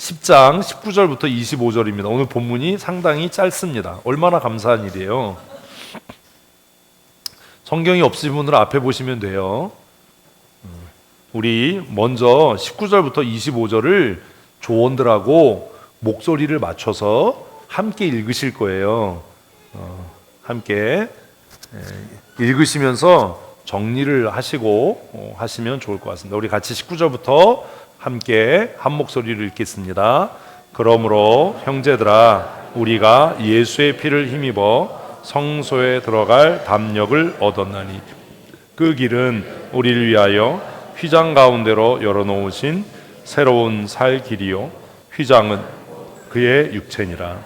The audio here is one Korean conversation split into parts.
10장 19절부터 25절입니다. 오늘 본문이 상당히 짧습니다. 얼마나 감사한 일이에요. 성경이 없으신 분들은 앞에 보시면 돼요. 우리 먼저 19절부터 25절을 조원들하고 목소리를 맞춰서 함께 읽으실 거예요. 함께 읽으시면서 정리를 하시고 하시면 좋을 것 같습니다. 우리 같이 19절부터 함께 한 목소리를 읽겠습니다. 그러므로 형제들아, 우리가 예수의 피를 힘입어 성소에 들어갈 담력을 얻었나니 그 길은 우리를 위하여 휘장 가운데로 열어놓으신 새로운 살 길이요, 휘장은 그의 육체니라.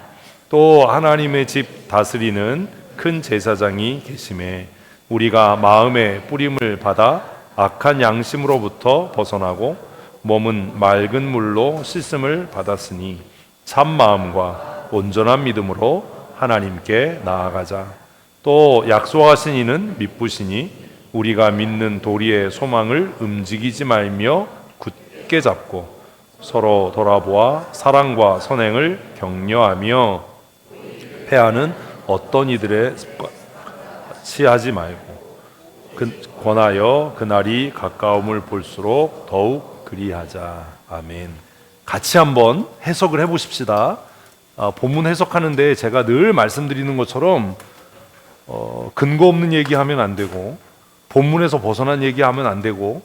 또 하나님의 집 다스리는 큰 제사장이 계심에 우리가 마음의 뿌림을 받아 악한 양심으로부터 벗어나고 몸은 맑은 물로 씻음을 받았으니 참 마음과 온전한 믿음으로 하나님께 나아가자. 또 약속하신 이는 미쁘시니 우리가 믿는 도리의 소망을 움직이지 말며 굳게 잡고 서로 돌아보아 사랑과 선행을 격려하며 패하는 어떤 이들의 습관 취하지 말고 권하여 그날이 가까움을 볼수록 더욱 그리하자. 아멘. 같이 한번 해석을 해보십시다. 본문 해석하는데 제가 늘 말씀드리는 것처럼 근거 없는 얘기하면 안 되고 본문에서 벗어난 얘기하면 안 되고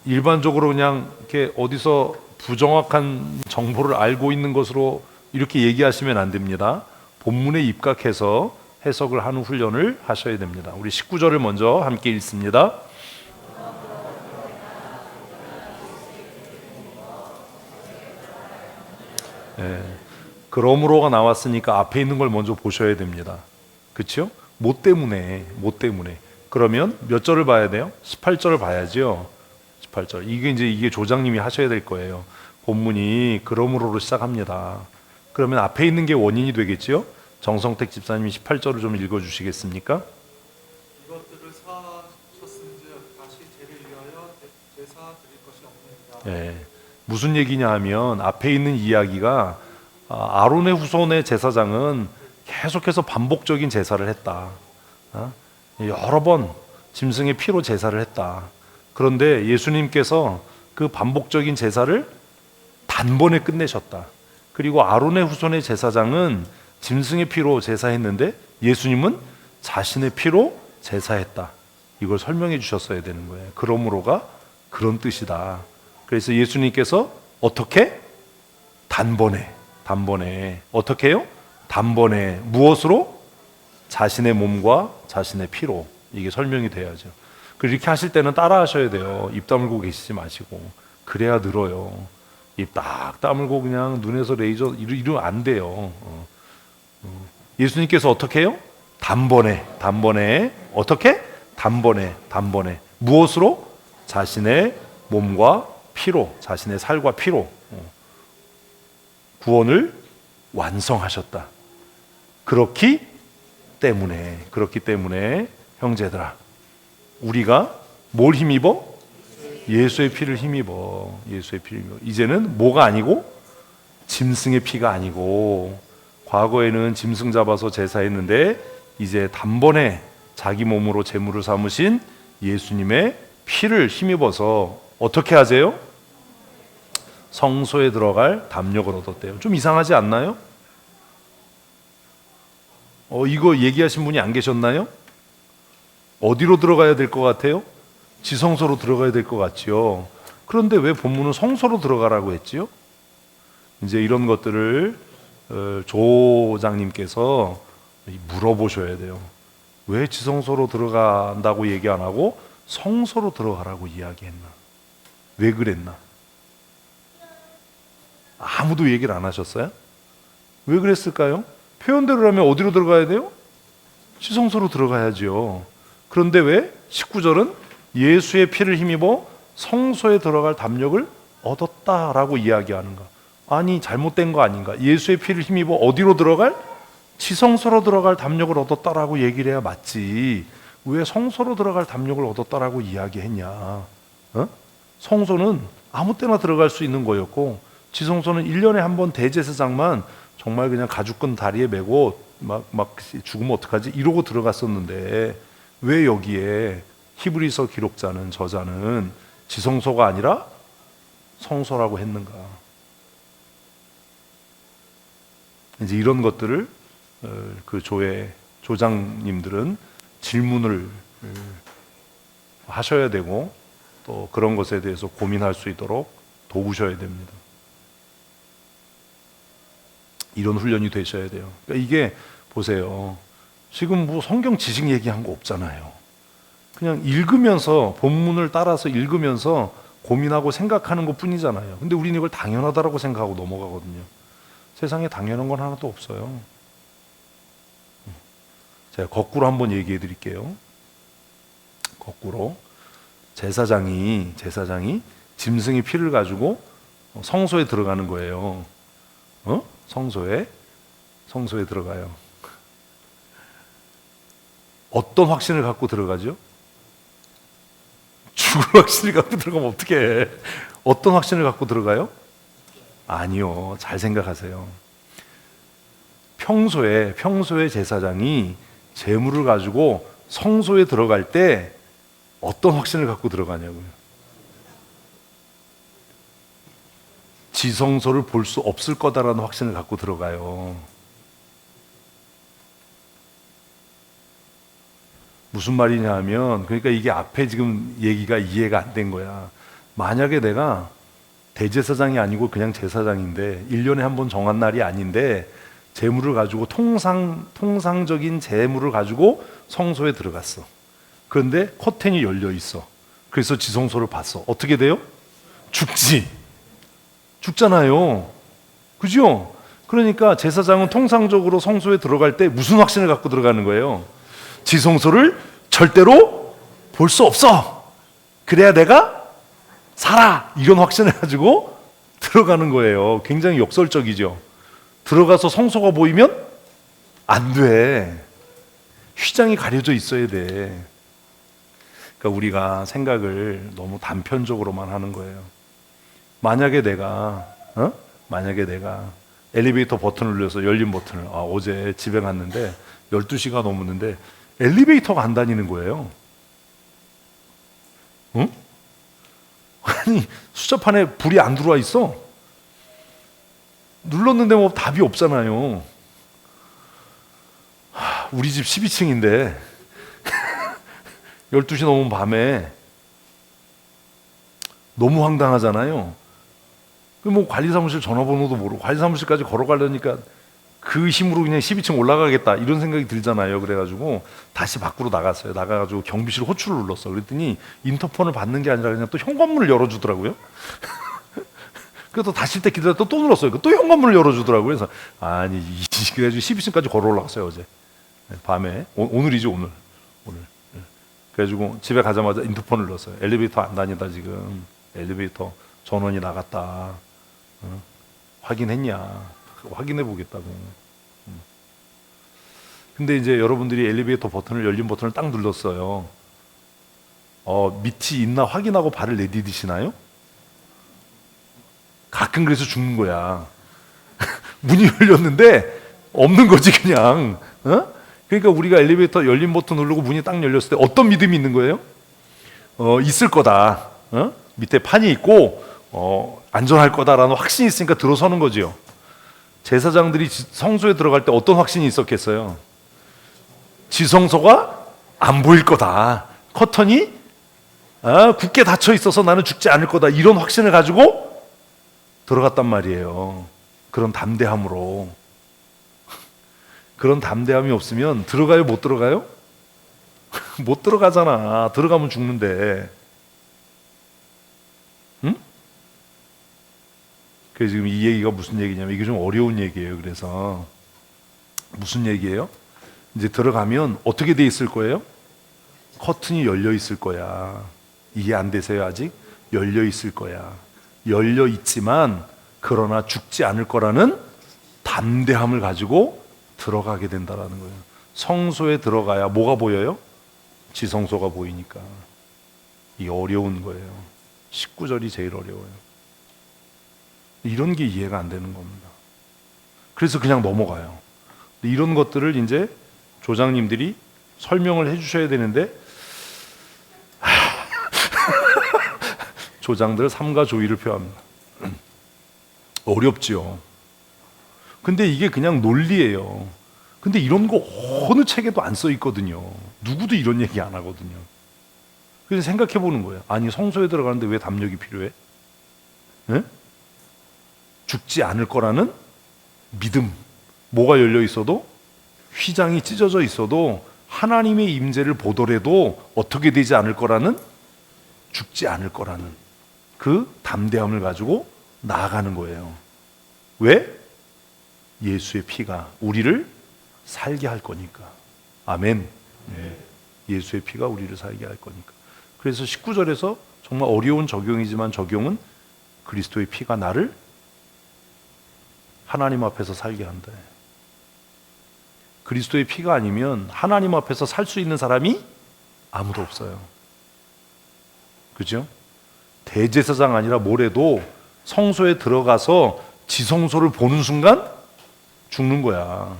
일반적으로 그냥 이렇게 어디서 부정확한 정보를 알고 있는 것으로 이렇게 얘기하시면 안 됩니다. 본문에 입각해서 해석을 하는 훈련을 하셔야 됩니다. 우리 19절을 먼저 함께 읽습니다. 그러므로가 나왔으니까 앞에 있는 걸 먼저 보셔야 됩니다. 그렇죠? 뭐 때문에. 그러면 몇 절을 봐야 돼요? 18절을 봐야죠. 18절. 이게 조장님이 하셔야 될 거예요. 본문이 그러므로로 시작합니다. 그러면 앞에 있는 게 원인이 되겠죠? 정성택 집사님이 18절을 좀 읽어주시겠습니까? 이것들을 사하셨은즉 다시 죄를 위하여 제사 드릴 것이 없느니라. 무슨 얘기냐 하면 앞에 있는 이야기가 아론의 후손의 제사장은 계속해서 반복적인 제사를 했다. 여러 번 짐승의 피로 제사를 했다. 그런데 예수님께서 그 반복적인 제사를 단번에 끝내셨다. 그리고 아론의 후손의 제사장은 짐승의 피로 제사했는데 예수님은 자신의 피로 제사했다. 이걸 설명해 주셨어야 되는 거예요. 그러므로가 그런 뜻이다. 그래서 예수님께서 어떻게? 단번에 어떻게 해요? 단번에 무엇으로? 자신의 몸과 자신의 피로. 이게 설명이 돼야죠. 이렇게 하실 때는 따라 하셔야 돼요. 입 다물고 계시지 마시고. 그래야 늘어요. 입 딱 다물고 그냥 눈에서 레이저 이러면 안 돼요. 예수님께서 어떻게 해요? 단번에 어떻게? 단번에 무엇으로? 자신의 몸과 피로, 자신의 살과 피로 구원을 완성하셨다. 그렇기 때문에 형제들아, 우리가 뭘 힘입어? 예수의 피를 힘입어. 이제는 뭐가 아니고? 짐승의 피가 아니고, 과거에는 짐승 잡아서 제사했는데 이제 단번에 자기 몸으로 제물을 삼으신 예수님의 피를 힘입어서 어떻게 하세요? 성소에 들어갈 담력을 얻었대요. 좀 이상하지 않나요? 이거 얘기하신 분이 안 계셨나요? 어디로 들어가야 될 것 같아요? 지성소로 들어가야 될 것 같지요. 그런데 왜 본문은 성소로 들어가라고 했지요? 이제 이런 것들을 조장님께서 물어보셔야 돼요. 왜 지성소로 들어간다고 얘기 안 하고 성소로 들어가라고 이야기했나? 왜 그랬나? 아무도 얘기를 안 하셨어요? 왜 그랬을까요? 표현대로라면 어디로 들어가야 돼요? 지성소로 들어가야죠. 그런데 왜 19절은 예수의 피를 힘입어 성소에 들어갈 담력을 얻었다라고 이야기하는가? 아니, 잘못된 거 아닌가? 예수의 피를 힘입어 어디로 들어갈? 지성소로 들어갈 담력을 얻었다라고 얘기를 해야 맞지. 왜 성소로 들어갈 담력을 얻었다라고 이야기했냐? 성소는 아무 때나 들어갈 수 있는 거였고 지성소는 1년에 한 번 대제사장만 정말 그냥 가죽끈 다리에 메고 막 죽으면 어떡하지? 이러고 들어갔었는데 왜 여기에 히브리서 기록자는 저자는 지성소가 아니라 성소라고 했는가? 이제 이런 것들을 그 조의 조장님들은 질문을 하셔야 되고 또 그런 것에 대해서 고민할 수 있도록 도우셔야 됩니다. 이런 훈련이 되셔야 돼요. 그러니까 이게 보세요. 지금 뭐 성경 지식 얘기한 거 없잖아요. 그냥 읽으면서 본문을 따라서 읽으면서 고민하고 생각하는 것 뿐이잖아요. 근데 우리는 이걸 당연하다라고 생각하고 넘어가거든요. 세상에 당연한 건 하나도 없어요. 제가 거꾸로 한번 얘기해 드릴게요. 거꾸로 제사장이 짐승의 피를 가지고 성소에 들어가는 거예요. 성소에 들어가요. 어떤 확신을 갖고 들어가죠? 죽을 확신을 갖고 들어가면 어떡해? 어떤 확신을 갖고 들어가요? 아니요. 잘 생각하세요. 평소에 제사장이 제물을 가지고 성소에 들어갈 때 어떤 확신을 갖고 들어가냐고요. 지성소를 볼 수 없을 거다라는 확신을 갖고 들어가요. 무슨 말이냐 하면, 그러니까 이게 앞에 지금 얘기가 이해가 안 된 거야. 만약에 내가 대제사장이 아니고 그냥 제사장인데 1년에 한 번 정한 날이 아닌데 제물을 가지고 통상적인 제물을 가지고 성소에 들어갔어. 그런데 커튼이 열려 있어. 그래서 지성소를 봤어. 어떻게 돼요? 죽잖아요. 그죠? 그러니까 제사장은 통상적으로 성소에 들어갈 때 무슨 확신을 갖고 들어가는 거예요? 지성소를 절대로 볼 수 없어. 그래야 내가 살아. 이런 확신을 가지고 들어가는 거예요. 굉장히 역설적이죠. 들어가서 성소가 보이면 안 돼. 휘장이 가려져 있어야 돼. 그러니까 우리가 생각을 너무 단편적으로만 하는 거예요. 만약에 내가 엘리베이터 버튼을 눌러서 열린 버튼을 어제 집에 갔는데 12시가 넘었는데 엘리베이터가 안 다니는 거예요. 응? 아니 숫자판에 불이 안 들어와 있어. 눌렀는데 뭐 답이 없잖아요. 우리 집 12층인데 12시 넘은 밤에 너무 황당하잖아요. 뭐 관리사무실 전화번호도 모르고 관리사무실까지 걸어가려니까 그 힘으로 그냥 12층 올라가겠다 이런 생각이 들잖아요. 그래가지고 다시 밖으로 나갔어요. 나가가지고 경비실 호출을 눌렀어. 그랬더니 인터폰을 받는 게 아니라 그냥 또 현관문을 열어주더라고요. 그래서 다시 때 기다렸다 또 눌렀어요. 또 현관문을 열어주더라고요. 그래서 그래가지고 12층까지 걸어 올라갔어요. 어제 밤에. 오늘이죠 오늘. 그래가지고 집에 가자마자 인터폰을 눌렀어요. 엘리베이터 안 다니다 지금. 엘리베이터 전원이 나갔다. 확인했냐? 확인해 보겠다고. 근데 이제 여러분들이 엘리베이터 버튼을 열린 버튼을 딱 눌렀어요. 밑이 있나 확인하고 발을 내디디시나요? 가끔 그래서 죽는 거야. 문이 열렸는데 없는 거지 그냥. 그러니까 우리가 엘리베이터 열린 버튼 누르고 문이 딱 열렸을 때 어떤 믿음이 있는 거예요? 있을 거다. 밑에 판이 있고 안전할 거다라는 확신이 있으니까 들어서는 거지요. 제사장들이 성소에 들어갈 때 어떤 확신이 있었겠어요? 지성소가 안 보일 거다. 커튼이 굳게 닫혀 있어서 나는 죽지 않을 거다. 이런 확신을 가지고 들어갔단 말이에요. 그런 담대함으로. 그런 담대함이 없으면 들어가요? 못 들어가요? 못 들어가잖아. 들어가면 죽는데. 응? 그래서 지금 이 얘기가 무슨 얘기냐면 이게 좀 어려운 얘기예요. 그래서 무슨 얘기예요? 이제 들어가면 어떻게 돼 있을 거예요? 커튼이 열려 있을 거야. 이해 안 되세요 아직? 열려 있을 거야. 열려 있지만 그러나 죽지 않을 거라는 담대함을 가지고 들어가게 된다라는 거예요. 성소에 들어가야 뭐가 보여요? 지성소가 보이니까. 이게 어려운 거예요. 19절이 제일 어려워요. 이런 게 이해가 안 되는 겁니다. 그래서 그냥 넘어가요. 이런 것들을 이제 조장님들이 설명을 해주셔야 되는데 조장들 삼가 조의를 표합니다. 어렵지요. 근데 이게 그냥 논리예요. 근데 이런 거 어느 책에도 안 써 있거든요. 누구도 이런 얘기 안 하거든요. 그래서 생각해 보는 거예요. 아니, 성소에 들어가는데 왜 담력이 필요해? 네? 죽지 않을 거라는 믿음. 뭐가 열려 있어도, 휘장이 찢어져 있어도 하나님의 임재를 보더라도 어떻게 되지 않을 거라는, 죽지 않을 거라는 그 담대함을 가지고 나아가는 거예요. 왜? 예수의 피가 우리를 살게 할 거니까. 아멘. 네. 예수의 피가 우리를 살게 할 거니까. 그래서 19절에서 정말 어려운 적용이지만 적용은 그리스도의 피가 나를 하나님 앞에서 살게 한다. 그리스도의 피가 아니면 하나님 앞에서 살 수 있는 사람이 아무도 없어요. 그죠? 대제사장 아니라 뭐래도 성소에 들어가서 지성소를 보는 순간 죽는 거야.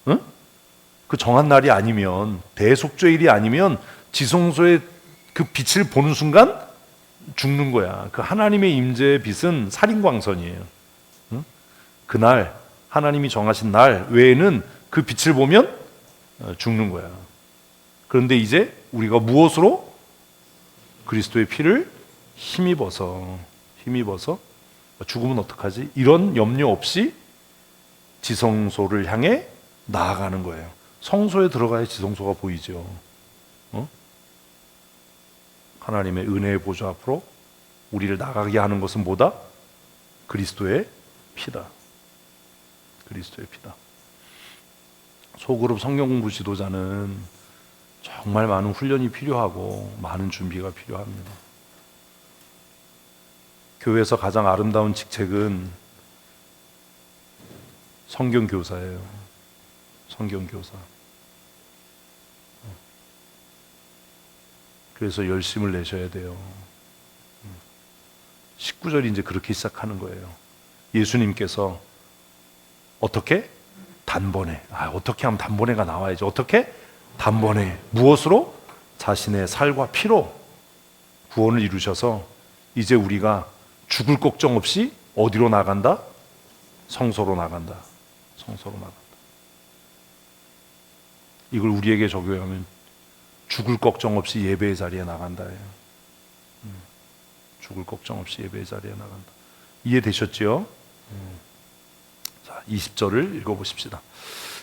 응? 그 정한 날이 아니면, 대속죄일이 아니면 지성소의 그 빛을 보는 순간 죽는 거야. 그 하나님의 임재의 빛은 살인광선이에요. 응? 그날 하나님이 정하신 날 외에는 그 빛을 보면 죽는 거야. 그런데 이제 우리가 무엇으로? 그리스도의 피를 힘입어서 죽으면 어떡하지? 이런 염려 없이 지성소를 향해 나아가는 거예요. 성소에 들어가야 지성소가 보이죠. 하나님의 은혜의 보좌 앞으로 우리를 나가게 하는 것은 뭐다? 그리스도의 피다. 그리스도의 피다. 소그룹 성경 공부 지도자는 정말 많은 훈련이 필요하고 많은 준비가 필요합니다. 교회에서 가장 아름다운 직책은 성경교사예요. 성경교사. 그래서 열심을 내셔야 돼요. 19절이 이제 그렇게 시작하는 거예요. 예수님께서 어떻게? 단번에. 어떻게 하면 단번에가 나와야죠. 어떻게? 단번에. 무엇으로? 자신의 살과 피로 구원을 이루셔서 이제 우리가 죽을 걱정 없이 어디로 나간다? 성소로 나간다. 성소로 나간다. 이걸 우리에게 적용하면 죽을 걱정 없이 예배의 자리에 나간다. 죽을 걱정 없이 예배의 자리에 나간다. 이해되셨죠? 자, 20절을 읽어보십시다.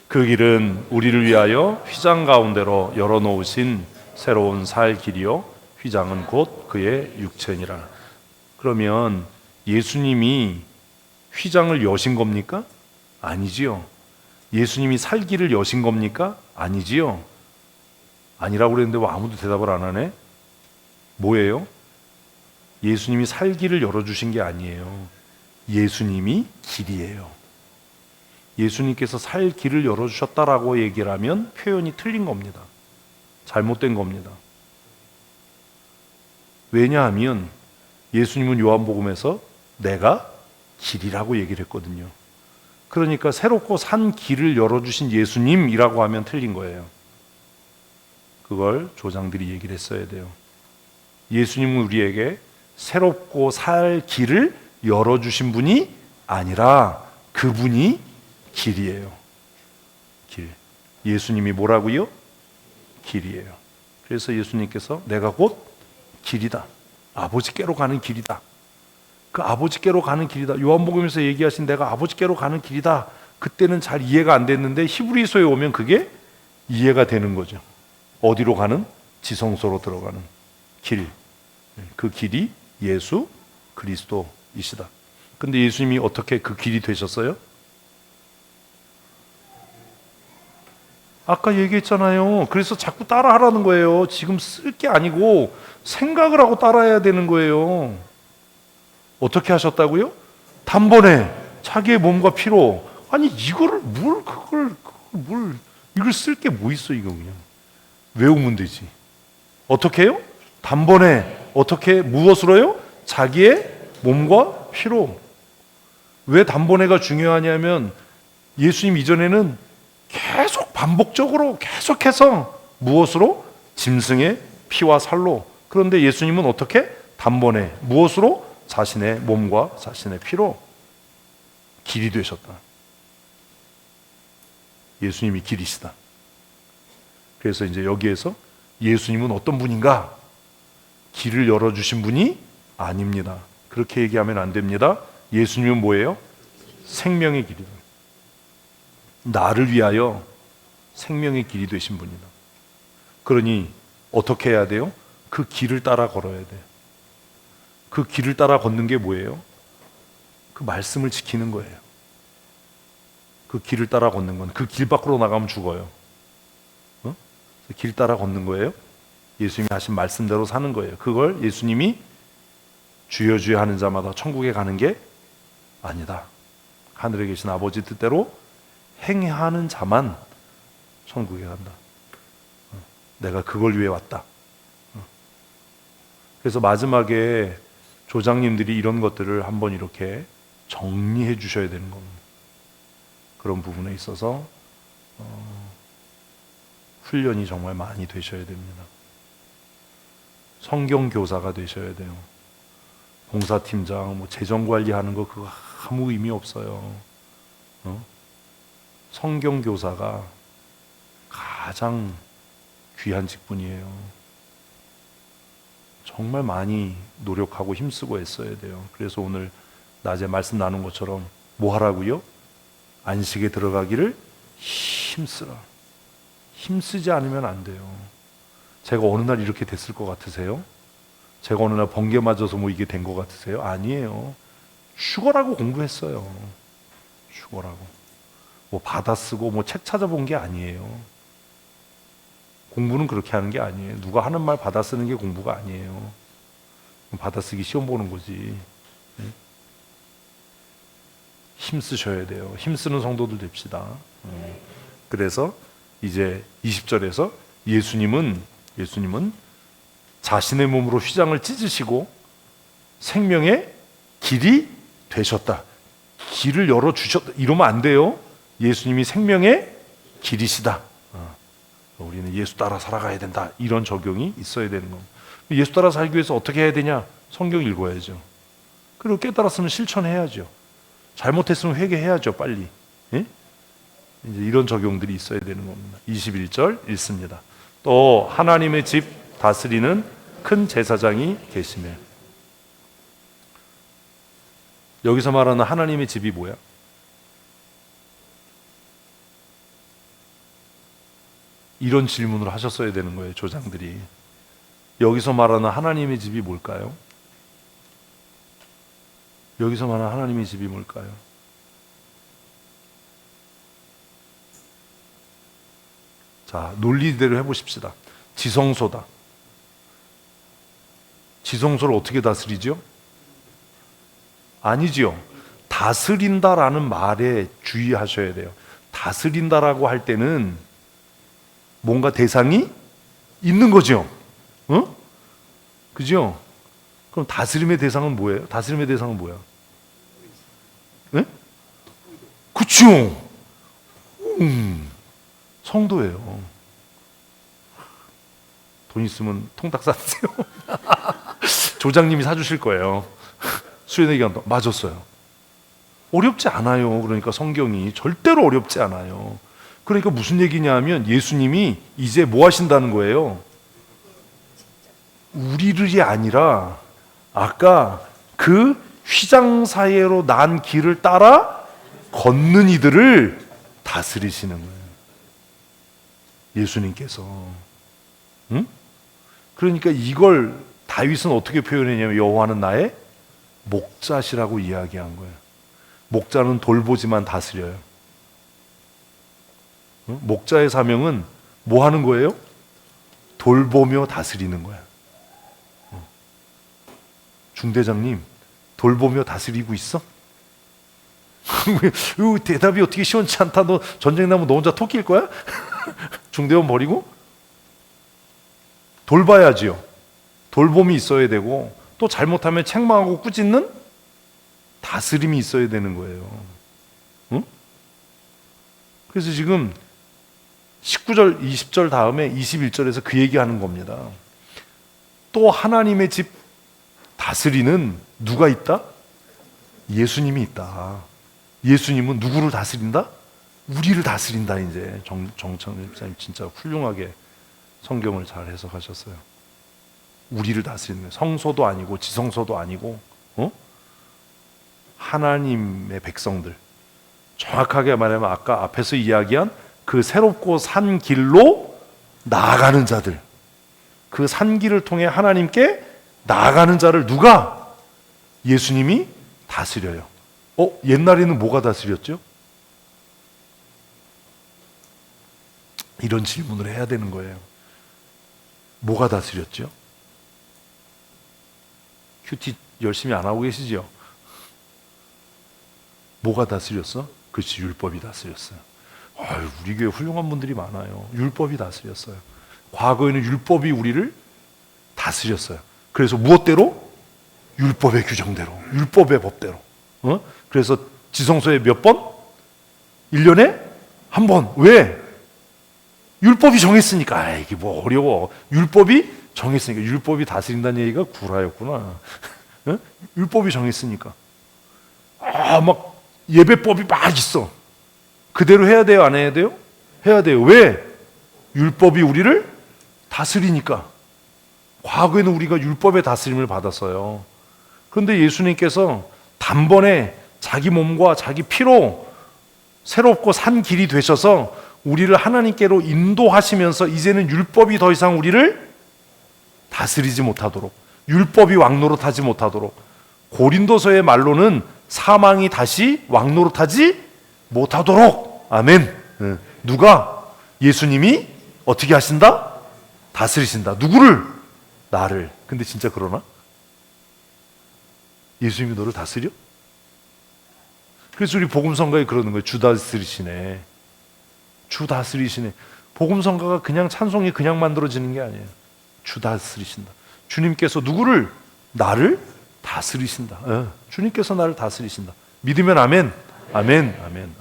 그 길은 우리를 위하여 휘장 가운데로 열어놓으신 새로운 살 길이요 휘장은 곧 그의 육체니라. 그러면 예수님이 휘장을 여신 겁니까? 아니지요. 예수님이 살 길을 여신 겁니까? 아니지요. 아니라고 그랬는데 왜 아무도 대답을 안 하네? 뭐예요? 예수님이 살 길을 열어주신 게 아니에요. 예수님이 길이에요. 예수님께서 살 길을 열어주셨다라고 얘기를 하면 표현이 틀린 겁니다. 잘못된 겁니다. 왜냐하면 예수님은 요한복음에서 내가 길이라고 얘기를 했거든요. 그러니까 새롭고 산 길을 열어주신 예수님이라고 하면 틀린 거예요. 그걸 조장들이 얘기를 했어야 돼요. 예수님은 우리에게 새롭고 살 길을 열어주신 분이 아니라 그분이 길이에요. 길. 예수님이 뭐라고요? 길이에요. 그래서 예수님께서 내가 곧 길이다. 아버지께로 가는 길이다. 그 아버지께로 가는 길이다. 요한복음에서 얘기하신 내가 아버지께로 가는 길이다. 그때는 잘 이해가 안 됐는데 히브리서에 오면 그게 이해가 되는 거죠. 어디로 가는? 지성소로 들어가는 길. 그 길이 예수 그리스도이시다. 근데 예수님이 어떻게 그 길이 되셨어요? 아까 얘기했잖아요. 그래서 자꾸 따라하라는 거예요. 지금 쓸 게 아니고 생각을 하고 따라해야 되는 거예요. 어떻게 하셨다고요? 단번에 자기의 몸과 피로. 아니 이거를 이걸 쓸 게 뭐 있어. 이거 그냥 외우면 되지. 어떻게 해요? 단번에 어떻게 무엇으로요? 자기의 몸과 피로. 왜 단번에가 중요하냐면 예수님 이전에는 계속 반복적으로 계속해서 무엇으로? 짐승의 피와 살로. 그런데 예수님은 어떻게? 단번에 무엇으로? 자신의 몸과 자신의 피로 길이 되셨다. 예수님이 길이시다. 그래서 이제 여기에서 예수님은 어떤 분인가? 길을 열어주신 분이 아닙니다. 그렇게 얘기하면 안 됩니다. 예수님은 뭐예요? 생명의 길이다. 나를 위하여 생명의 길이 되신 분이다. 그러니 어떻게 해야 돼요? 그 길을 따라 걸어야 돼요. 그 길을 따라 걷는 게 뭐예요? 그 말씀을 지키는 거예요. 그 길을 따라 걷는 건 그 길 밖으로 나가면 죽어요. 길 따라 걷는 거예요. 예수님이 하신 말씀대로 사는 거예요. 그걸 예수님이 주여 주여 하는 자마다 천국에 가는 게 아니다. 하늘에 계신 아버지 뜻대로 행하는 자만 천국에 간다. 내가 그걸 위해 왔다. 그래서 마지막에 조장님들이 이런 것들을 한번 이렇게 정리해 주셔야 되는 겁니다. 그런 부분에 있어서 훈련이 정말 많이 되셔야 됩니다. 성경 교사가 되셔야 돼요. 봉사팀장, 재정 관리하는 거 그거 아무 의미 없어요. 성경 교사가 가장 귀한 직분이에요. 정말 많이 노력하고 힘쓰고 애써야 돼요. 그래서 오늘 낮에 말씀 나눈 것처럼 뭐 하라고요? 안식에 들어가기를 힘쓰라. 힘쓰지 않으면 안 돼요. 제가 어느 날 이렇게 됐을 것 같으세요? 제가 어느 날 번개 맞아서 이게 된 것 같으세요? 아니에요. 죽어라고 공부했어요. 죽어라고. 받아쓰고 책 찾아본 게 아니에요. 공부는 그렇게 하는 게 아니에요. 누가 하는 말 받아쓰는 게 공부가 아니에요. 받아쓰기 시험 보는 거지. 힘쓰셔야 돼요. 힘쓰는 성도들 됩시다. 그래서 이제 20절에서 예수님은 자신의 몸으로 휘장을 찢으시고 생명의 길이 되셨다. 길을 열어주셨다. 이러면 안 돼요. 예수님이 생명의 길이시다. 우리는 예수 따라 살아가야 된다. 이런 적용이 있어야 되는 겁니다. 예수 따라 살기 위해서 어떻게 해야 되냐? 성경 읽어야죠. 그리고 깨달았으면 실천해야죠. 잘못했으면 회개해야죠. 빨리. 예? 이제 이런 적용들이 있어야 되는 겁니다. 21절 읽습니다. 또 하나님의 집 다스리는 큰 제사장이 계시네. 여기서 말하는 하나님의 집이 뭐야? 이런 질문을 하셨어야 되는 거예요. 조장들이. 여기서 말하는 하나님의 집이 뭘까요? 여기서 말하는 하나님의 집이 뭘까요? 자, 논리대로 해보십시다. 지성소다. 지성소를 어떻게 다스리죠? 아니지요. 다스린다라는 말에 주의하셔야 돼요. 다스린다라고 할 때는 뭔가 대상이 있는 거죠. 그죠? 그럼 다스림의 대상은 뭐예요? 다스림의 대상은 뭐야? 네? 그쵸? 성도예요. 돈 있으면 통닭 사주세요. 조장님이 사주실 거예요. 수련회 기간 동안 맞았어요. 어렵지 않아요. 그러니까 성경이 절대로 어렵지 않아요. 그러니까 무슨 얘기냐면 예수님이 이제 뭐 하신다는 거예요? 우리들이 아니라 아까 그 휘장 사이로 난 길을 따라 걷는 이들을 다스리시는 거예요. 예수님께서. 응? 그러니까 이걸 다윗은 어떻게 표현했냐면 여호와는 나의 목자시라고 이야기한 거예요. 목자는 돌보지만 다스려요. 목자의 사명은 뭐 하는 거예요? 돌보며 다스리는 거야. 중대장님, 돌보며 다스리고 있어? 대답이 어떻게 시원치 않다. 너 전쟁 나면 너 혼자 토끼일 거야? 중대원 버리고? 돌봐야지요. 돌봄이 있어야 되고 또 잘못하면 책망하고 꾸짖는 다스림이 있어야 되는 거예요. 응? 그래서 지금 19절, 20절 다음에 21절에서 그 얘기하는 겁니다. 또 하나님의 집 다스리는 누가 있다? 예수님이 있다. 예수님은 누구를 다스린다? 우리를 다스린다. 이제 정창 집사님 진짜 훌륭하게 성경을 잘 해석하셨어요. 우리를 다스리는 거예요. 성소도 아니고 지성소도 아니고 하나님의 백성들, 정확하게 말하면 아까 앞에서 이야기한 그 새롭고 산 길로 나아가는 자들, 그 산 길을 통해 하나님께 나아가는 자를 누가? 예수님이 다스려요. 옛날에는 뭐가 다스렸죠? 이런 질문을 해야 되는 거예요. 뭐가 다스렸죠? 큐티 열심히 안 하고 계시죠? 뭐가 다스렸어? 그렇지, 율법이 다스렸어요. 우리 교회 훌륭한 분들이 많아요. 율법이 다스렸어요. 과거에는 율법이 우리를 다스렸어요. 그래서 무엇대로? 율법의 규정대로, 율법의 법대로. 그래서 지성소에 몇 번? 1년에 한 번. 왜? 율법이 정했으니까. 이게 뭐 어려워. 율법이 정했으니까. 율법이 다스린다는 얘기가 구라였구나. 율법이 정했으니까. 막 예배법이 막 있어. 그대로 해야 돼요, 안 해야 돼요? 해야 돼요. 왜? 율법이 우리를 다스리니까. 과거에는 우리가 율법의 다스림을 받았어요. 그런데 예수님께서 단번에 자기 몸과 자기 피로 새롭고 산 길이 되셔서 우리를 하나님께로 인도하시면서 이제는 율법이 더 이상 우리를 다스리지 못하도록, 율법이 왕노릇하지 못하도록, 고린도서의 말로는 사망이 다시 왕노릇하지 못하도록. 아멘. 누가? 예수님이 어떻게 하신다? 다스리신다. 누구를? 나를. 근데 진짜 그러나? 예수님이 너를 다스려? 그래서 우리 복음성가에 그러는 거예요. 주 다스리시네. 주 다스리시네. 복음성가가 그냥 찬송이 그냥 만들어지는 게 아니에요. 주 다스리신다. 주님께서 누구를? 나를 다스리신다. 주님께서 나를 다스리신다. 믿으면 아멘. 아멘. 아멘.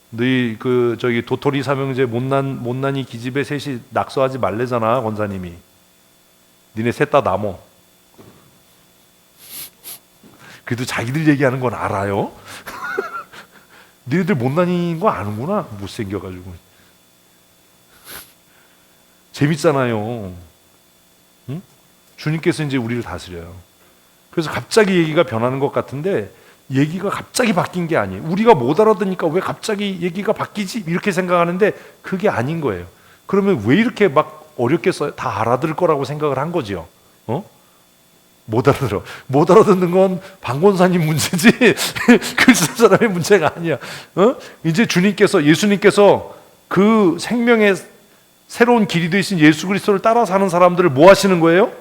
너희 저기 도토리 삼형제 못난이 기집애 셋이 낙서하지 말래잖아, 권사님이. 니네 셋 다 남어. 그래도 자기들 얘기하는 건 알아요. 너희들 못난이인 거 아는구나. 못생겨가지고. 재밌잖아요. 응? 주님께서 이제 우리를 다스려요. 그래서 갑자기 얘기가 변하는 것 같은데 얘기가 갑자기 바뀐 게 아니에요. 우리가 못 알아듣니까 왜 갑자기 얘기가 바뀌지? 이렇게 생각하는데 그게 아닌 거예요. 그러면 왜 이렇게 막 어렵게 써요? 다 알아들을 거라고 생각을 한 거지요. 못 알아들어. 못 알아듣는 건 방권사님 문제지 글 쓴 사람의 문제가 아니야. 이제 예수님께서 그 생명의 새로운 길이 되신 예수 그리스도를 따라 사는 사람들을 뭐 하시는 거예요?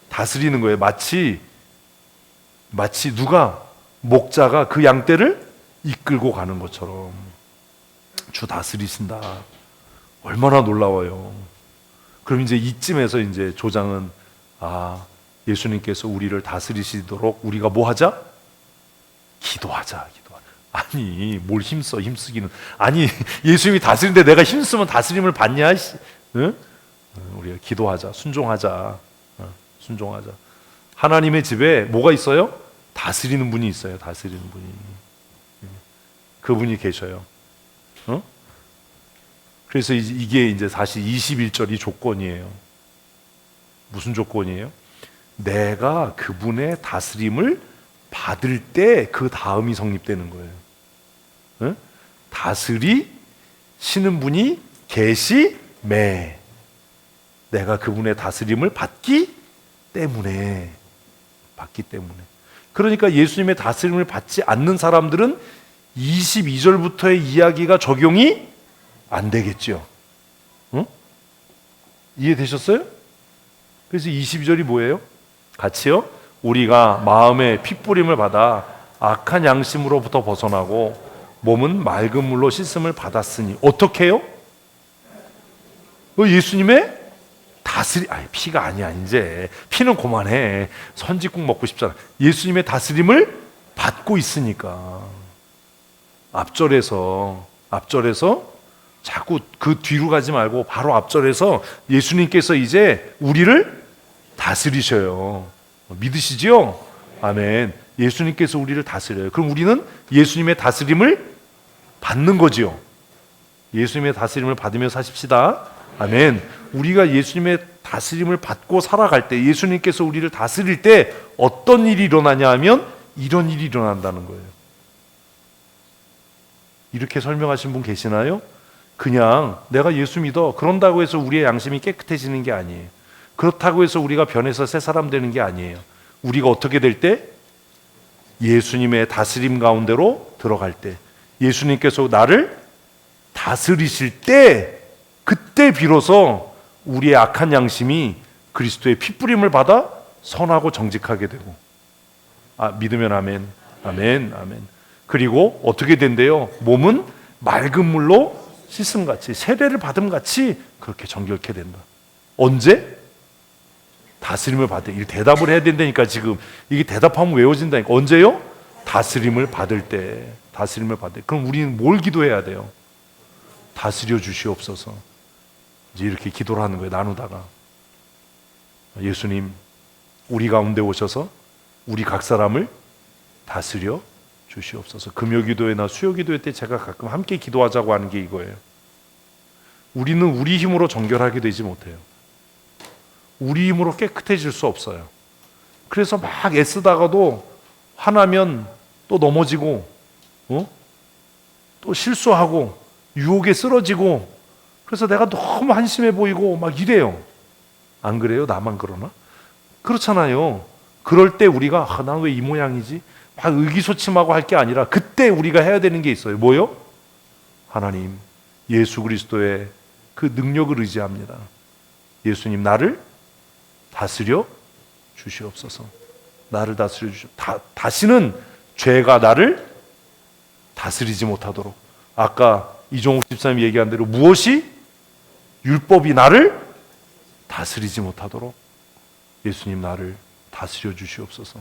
다스리는 거예요. 마치 누가? 목자가 그 양떼를 이끌고 가는 것처럼. 주 다스리신다. 얼마나 놀라워요. 그럼 이제 이쯤에서 이제 조장은 예수님께서 우리를 다스리시도록 우리가 뭐 하자? 기도하자. 아니, 뭘 힘쓰기는. 아니, 예수님이 다스리는데 내가 힘쓰면 다스림을 받냐? 응? 우리가 기도하자. 순종하자. 순종하자. 하나님의 집에 뭐가 있어요? 다스리는 분이 있어요. 다스리는 분이. 그분이 계셔요. 그래서 이게 이제 사실 21절이 조건이에요. 무슨 조건이에요? 내가 그분의 다스림을 받을 때 그 다음이 성립되는 거예요. 다스리시는 분이 계시매. 내가 그분의 다스림을 받기 때문에. 그러니까 예수님의 다스림을 받지 않는 사람들은 22절부터의 이야기가 적용이 안 되겠죠. 이해되셨어요? 그래서 22절이 뭐예요? 같이요. 우리가 마음에 핏부림을 받아 악한 양심으로부터 벗어나고 몸은 맑은 물로 씻음을 받았으니 어떻게 해요? 예수님의 피가 아니야. 이제 피는 그만해. 선지국 먹고 싶잖아. 예수님의 다스림을 받고 있으니까. 앞절에서 자꾸 그 뒤로 가지 말고 바로 앞절에서 예수님께서 이제 우리를 다스리셔요. 믿으시지요? 아멘. 예수님께서 우리를 다스려요. 그럼 우리는 예수님의 다스림을 받는 거지요. 예수님의 다스림을 받으며 사십시다. 아멘. 우리가 예수님의 다스림을 받고 살아갈 때, 예수님께서 우리를 다스릴 때 어떤 일이 일어나냐 하면 이런 일이 일어난다는 거예요. 이렇게 설명하신 분 계시나요? 그냥 내가 예수 믿어 그런다고 해서 우리의 양심이 깨끗해지는 게 아니에요. 그렇다고 해서 우리가 변해서 새 사람 되는 게 아니에요. 우리가 어떻게 될 때? 예수님의 다스림 가운데로 들어갈 때, 예수님께서 나를 다스리실 때, 그때 비로소 우리의 악한 양심이 그리스도의 핏부림을 받아 선하고 정직하게 되고, 믿으면 아멘. 아멘. 아멘. 그리고 어떻게 된대요? 몸은 맑은 물로 씻음같이, 세례를 받음같이 그렇게 정결케 된다. 언제? 다스림을 받을 때. 이 대답을 해야 된다니까. 지금 이게 대답하면 외워진다니까. 언제요? 다스림을 받을 때. 다스림을 받을 때. 그럼 우리는 뭘 기도해야 돼요? 다스려 주시옵소서. 이제 이렇게 기도를 하는 거예요. 나누다가 예수님, 우리 가운데 오셔서 우리 각 사람을 다스려 주시옵소서. 금요기도회나 수요기도회 때 제가 가끔 함께 기도하자고 하는 게 이거예요. 우리는 우리 힘으로 정결하게 되지 못해요. 우리 힘으로 깨끗해질 수 없어요. 그래서 막 애쓰다가도 화나면 또 넘어지고, 또 실수하고 유혹에 쓰러지고, 그래서 내가 너무 한심해 보이고 막 이래요. 안 그래요? 나만 그러나? 그렇잖아요. 그럴 때 우리가 난 왜 이 모양이지? 막 의기소침하고 할 게 아니라 그때 우리가 해야 되는 게 있어요. 뭐요? 하나님, 예수 그리스도의 그 능력을 의지합니다. 예수님, 나를 다스려 주시옵소서. 나를 다스려 주시옵소서. 다시는 죄가 나를 다스리지 못하도록. 아까 이종욱 집사님 얘기한 대로 무엇이? 율법이 나를 다스리지 못하도록 예수님, 나를 다스려 주시옵소서.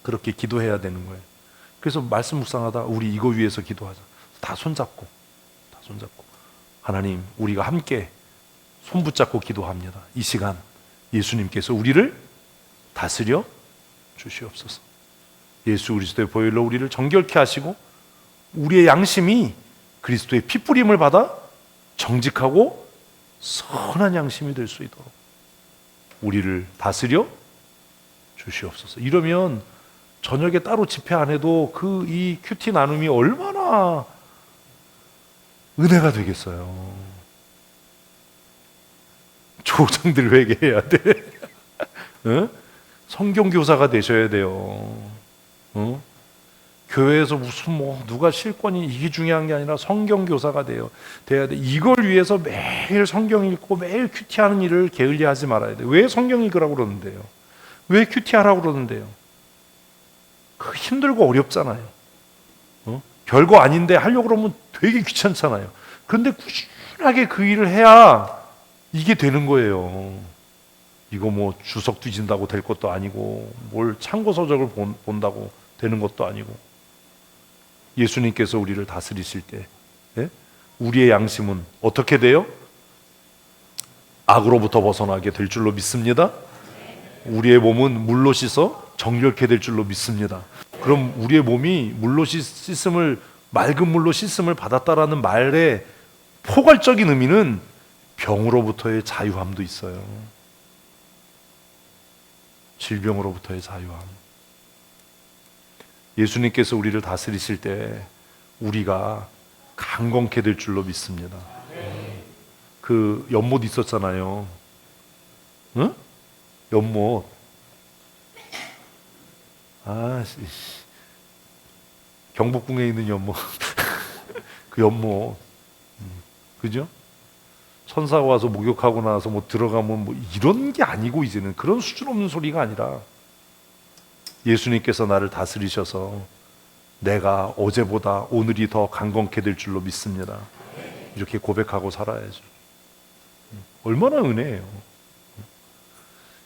그렇게 기도해야 되는 거예요. 그래서 말씀 묵상하다 우리 이거 위해서 기도하자. 다 손잡고 하나님, 우리가 함께 손 붙잡고 기도합니다. 이 시간 예수님께서 우리를 다스려 주시옵소서. 예수 그리스도의 보혈로 우리를 정결케 하시고 우리의 양심이 그리스도의 핏부림을 받아 정직하고 선한 양심이 될 수 있도록 우리를 다스려 주시옵소서. 이러면 저녁에 따로 집회 안 해도 이 큐티 나눔이 얼마나 은혜가 되겠어요. 조장들 회개해야 돼. 성경교사가 되셔야 돼요. 교회에서 무슨 누가 실권이 이게 중요한 게 아니라 성경교사가 돼야 돼. 이걸 위해서 매일 성경 읽고 매일 큐티하는 일을 게을리하지 말아야 돼. 왜 성경 읽으라고 그러는데요? 왜 큐티하라고 그러는데요? 그 힘들고 어렵잖아요. 별거 아닌데 하려고 그러면 되게 귀찮잖아요. 그런데 꾸준하게 그 일을 해야 이게 되는 거예요. 이거 주석 뒤진다고 될 것도 아니고 뭘 참고 서적을 본다고 되는 것도 아니고, 예수님께서 우리를 다스리실 때 우리의 양심은 어떻게 돼요? 악으로부터 벗어나게 될 줄로 믿습니다. 우리의 몸은 물로 씻어 정결케 될 줄로 믿습니다. 그럼 우리의 몸이 맑은 물로 씻음을 받았다라는 말의 포괄적인 의미는 병으로부터의 자유함도 있어요. 질병으로부터의 자유함. 예수님께서 우리를 다스리실 때 우리가 강건케 될 줄로 믿습니다. 그 연못 있었잖아요. 응? 연못. 경복궁에 있는 연못. 그 연못. 그죠? 천사가 와서 목욕하고 나서 들어가면 이런 게 아니고, 이제는 그런 수준 없는 소리가 아니라 예수님께서 나를 다스리셔서 내가 어제보다 오늘이 더 강건케 될 줄로 믿습니다. 이렇게 고백하고 살아야죠. 얼마나 은혜예요.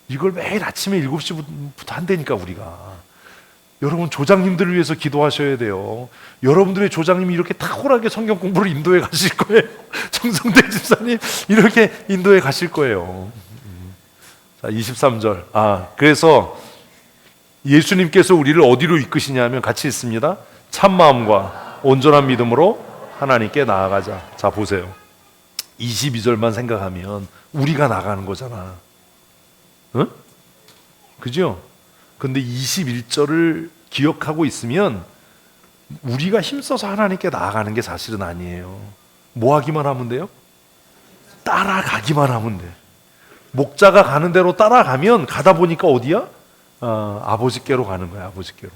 이걸 매일 아침에 7시부터 한다니까. 우리가 여러분 조장님들을 위해서 기도하셔야 돼요. 여러분들의 조장님이 이렇게 탁월하게 성경 공부를 인도해 가실 거예요. 정성대 집사님 이렇게 인도해 가실 거예요. 자, 23절. 그래서 예수님께서 우리를 어디로 이끄시냐면 같이 있습니다. 참마음과 온전한 믿음으로 하나님께 나아가자. 자, 보세요. 22절만 생각하면 우리가 나가는 거잖아. 응? 그죠? 근데 21절을 기억하고 있으면 우리가 힘써서 하나님께 나아가는 게 사실은 아니에요. 뭐 하기만 하면 돼요? 따라가기만 하면 돼. 목자가 가는 대로 따라가면 가다 보니까 어디야? 아버지께로 가는 거야. 아버지께로.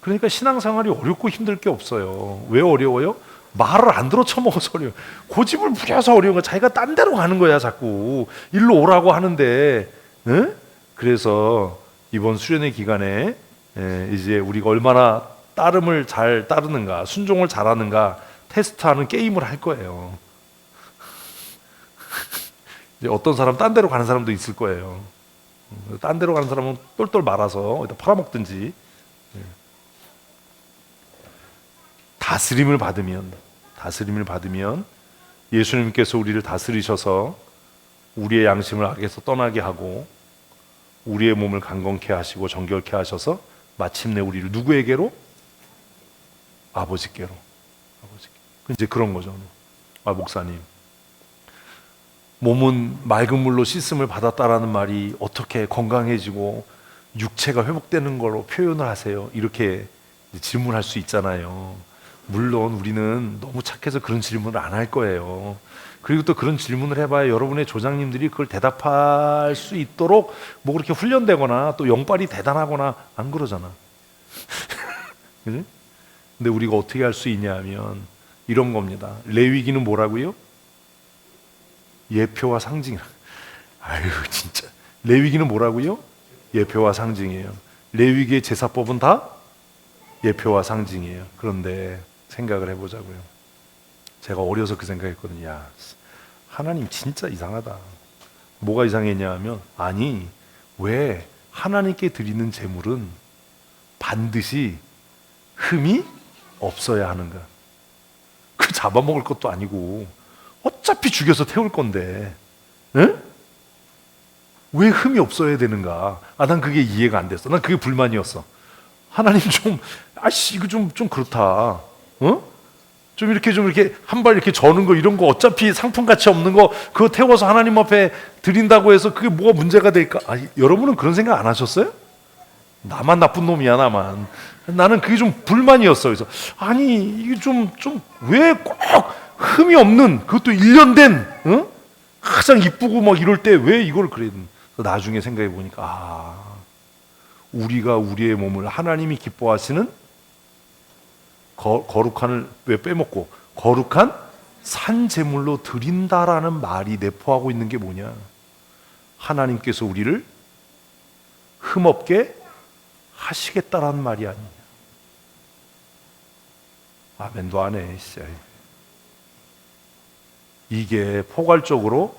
그러니까 신앙생활이 어렵고 힘들 게 없어요. 왜 어려워요? 말을 안 들어 쳐먹어서 어려워요. 고집을 부려서 어려운 거야. 자기가 딴 데로 가는 거야. 자꾸 일로 오라고 하는데. 응? 그래서 이번 수련회 기간에 이제 우리가 얼마나 따름을 잘 따르는가, 순종을 잘하는가 테스트하는 게임을 할 거예요. 이제 어떤 사람 딴 데로 가는 사람도 있을 거예요. 딴 데로 가는 사람은 똘똘 말아서 어디다 팔아먹든지. 다스림을 받으면 예수님께서 우리를 다스리셔서 우리의 양심을 악에서 떠나게 하고 우리의 몸을 강건케 하시고 정결케 하셔서 마침내 우리를 누구에게로? 아버지께로. 이제 그런 거죠. 목사님, 몸은 맑은 물로 씻음을 받았다라는 말이 어떻게 건강해지고 육체가 회복되는 걸로 표현을 하세요? 이렇게 질문할 수 있잖아요. 물론 우리는 너무 착해서 그런 질문을 안 할 거예요. 그리고 또 그런 질문을 해봐야 여러분의 조장님들이 그걸 대답할 수 있도록 뭐 그렇게 훈련되거나 또 영빨이 대단하거나 안 그러잖아. 그치? 근데 우리가 어떻게 할 수 있냐 하면 이런 겁니다. 레위기는 뭐라고요? 예표와 상징. 아유 진짜. 레위기는 뭐라고요? 예표와 상징이에요. 레위기의 제사법은 다 예표와 상징이에요. 그런데 생각을 해보자고요. 제가 어려서 그 생각했거든요. 야, 하나님 진짜 이상하다. 뭐가 이상했냐 하면 아니 왜 하나님께 드리는 제물은 반드시 흠이 없어야 하는가? 그 잡아먹을 것도 아니고 어차피 죽여서 태울 건데 에? 왜 흠이 없어야 되는가? 난 그게 이해가 안 됐어. 난 그게 불만이었어. 하나님 이거 좀 그렇다. 좀 이렇게 한 발 이렇게 저는 거 이런 거 어차피 상품 가치 없는 거 그거 태워서 하나님 앞에 드린다고 해서 그게 뭐가 문제가 될까? 여러분은 그런 생각 안 하셨어요? 나만 나쁜 놈이야, 나만. 나는 그게 좀 불만이었어. 그래서 이게 좀 왜 꼭 흠이 없는 그것도 1년 된 가장 이쁘고 막 이럴 때 왜 이걸 그래? 나중에 생각해 보니까 우리가 우리의 몸을 하나님이 기뻐하시는 거룩한을 왜 빼먹고 거룩한 산제물로 드린다라는 말이 내포하고 있는 게 뭐냐? 하나님께서 우리를 흠없게 하시겠다라는 말이 아니냐? 아멘도 안 해. 이게 포괄적으로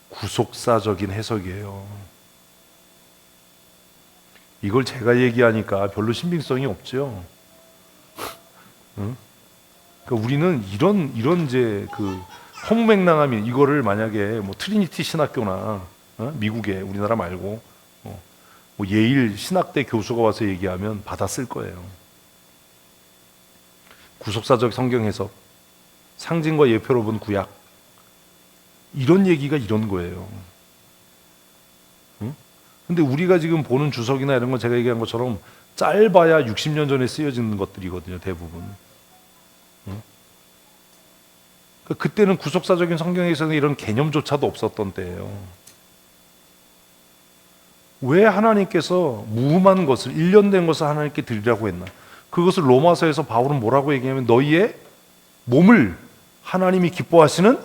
구속사적인 해석이에요. 이걸 제가 얘기하니까 별로 신빙성이 없죠. 그러니까 우리는 이런 이제 그 허무맹랑함이 이거를 만약에 뭐 트리니티 신학교나 미국에 우리나라 말고 뭐 예일 신학대 교수가 와서 얘기하면 받았을 거예요. 구속사적 성경 해석, 상징과 예표로 본 구약, 이런 얘기가 이런 거예요. 근데 우리가 지금 보는 주석이나 이런 건 제가 얘기한 것처럼 짧아야 60년 전에 쓰여지는 것들이거든요, 대부분. 그때는 구속사적인 성경에서는 이런 개념조차도 없었던 때예요. 왜 하나님께서 무음한 것을, 일련된 것을 하나님께 드리라고 했나? 그것을 로마서에서 바울은 뭐라고 얘기하면 너희의 몸을 하나님이 기뻐하시는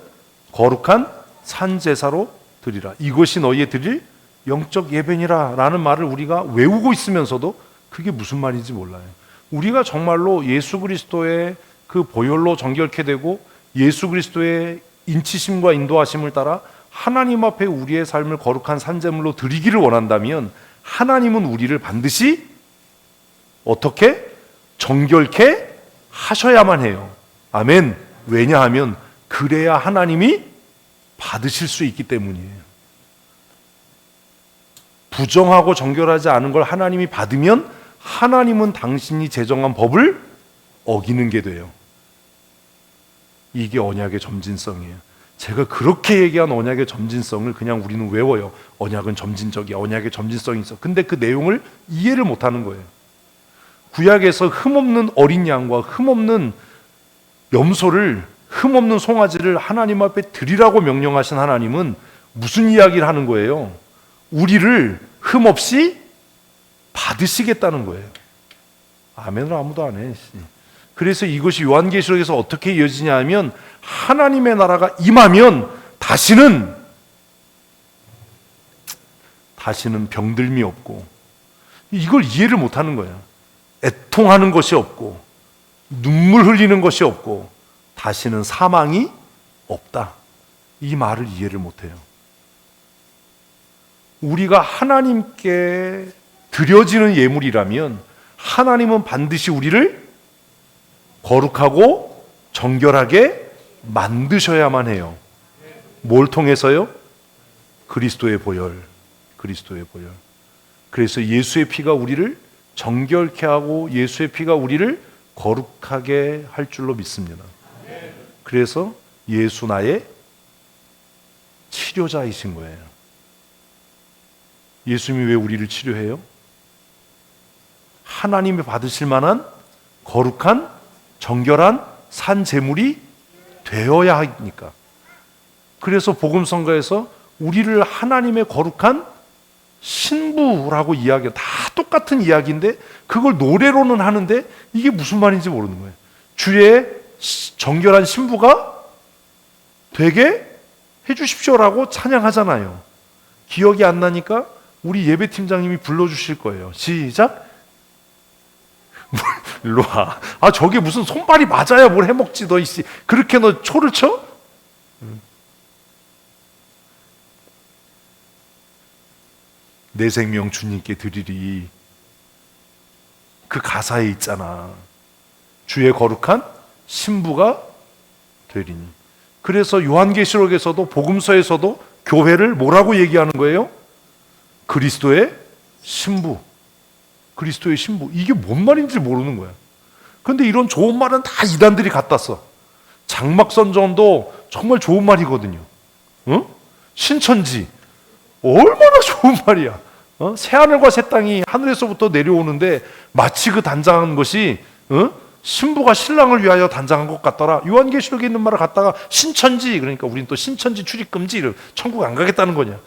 거룩한 산제사로 드리라. 이것이 너희의 드릴 영적 예배니라 라는 말을 우리가 외우고 있으면서도 그게 무슨 말인지 몰라요. 우리가 정말로 예수 그리스도의 그 보혈로 정결케 되고 예수 그리스도의 인치심과 인도하심을 따라 하나님 앞에 우리의 삶을 거룩한 산제물로 드리기를 원한다면 하나님은 우리를 반드시 어떻게? 정결케 하셔야만 해요. 아멘. 왜냐하면 그래야 하나님이 받으실 수 있기 때문이에요. 부정하고 정결하지 않은 걸 하나님이 받으면 하나님은 당신이 제정한 법을 어기는 게 돼요. 이게 언약의 점진성이에요. 제가 그렇게 얘기한 언약의 점진성을 그냥 우리는 외워요. 언약은 점진적이야. 언약의 점진성이 있어. 근데 그 내용을 이해를 못하는 거예요. 구약에서 흠없는 어린 양과 흠없는 염소를, 흠없는 송아지를 하나님 앞에 드리라고 명령하신 하나님은 무슨 이야기를 하는 거예요? 우리를 흠없이 받으시겠다는 거예요. 아멘을 아무도 안 해. 그래서 이것이 요한계시록에서 어떻게 이어지냐 하면 하나님의 나라가 임하면 다시는 병들미 없고, 이걸 이해를 못하는 거예요. 애통하는 것이 없고 눈물 흘리는 것이 없고 다시는 사망이 없다. 이 말을 이해를 못해요. 우리가 하나님께 드려지는 예물이라면 하나님은 반드시 우리를 거룩하고 정결하게 만드셔야만 해요. 뭘 통해서요? 그리스도의 보혈. 그리스도의 보혈. 그래서 예수의 피가 우리를 정결케 하고 예수의 피가 우리를 거룩하게 할 줄로 믿습니다. 그래서 예수 나의 치료자이신 거예요. 예수님이 왜 우리를 치료해요? 하나님이 받으실 만한 거룩한 정결한 산 제물이 되어야 하니까. 그래서 복음성가에서 우리를 하나님의 거룩한 신부라고 이야기해요. 다 똑같은 이야기인데 그걸 노래로는 하는데 이게 무슨 말인지 모르는 거예요. 주의 정결한 신부가 되게 해주십시오라고 찬양하잖아요. 기억이 안 나니까 우리 예배팀장님이 불러주실 거예요. 시작. 일로 와. 아, 저게 무슨 손발이 맞아야 뭘 해먹지 너 이씨. 그렇게 너 초를 쳐? 내 생명 주님께 드리리. 그 가사에 있잖아. 주의 거룩한 신부가 되리니. 그래서 요한계시록에서도 복음서에서도 교회를 뭐라고 얘기하는 거예요? 그리스도의 신부. 그리스도의 신부. 이게 뭔 말인지 모르는 거야. 그런데 이런 좋은 말은 다 이단들이 갖다 써. 장막선전도 정말 좋은 말이거든요. 어? 신천지. 얼마나 좋은 말이야. 새하늘과 새 땅이 하늘에서부터 내려오는데 마치 그 단장한 것이 신부가 신랑을 위하여 단장한 것 같더라. 요한계시록에 있는 말을 갖다가 신천지, 그러니까 우린 또 신천지 출입금지, 천국 안 가겠다는 거냐.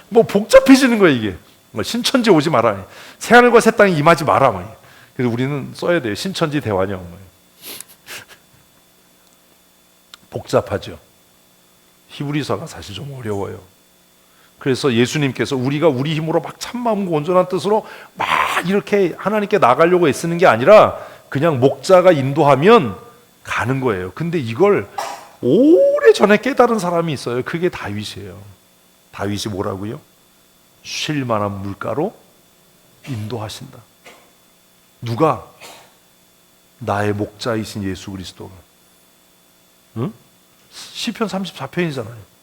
뭐 복잡해지는 거야 이게. 신천지 오지 마라. 새하늘과 새 땅이 임하지 마라. 그래서 우리는 써야 돼요. 신천지 대환영. 복잡하죠. 히브리서가 사실 좀 어려워요. 그래서 예수님께서 우리가 우리 힘으로 막 참마음과 온전한 뜻으로 막 이렇게 하나님께 나가려고 애쓰는 게 아니라 그냥 목자가 인도하면 가는 거예요. 근데 이걸 오래전에 깨달은 사람이 있어요. 그게 다윗이에요. 다윗이 뭐라고요? 쉴 만한 물가로 인도하신다. 누가? 나의 목자이신 예수 그리스도가. 응? 시편 34편이잖아요.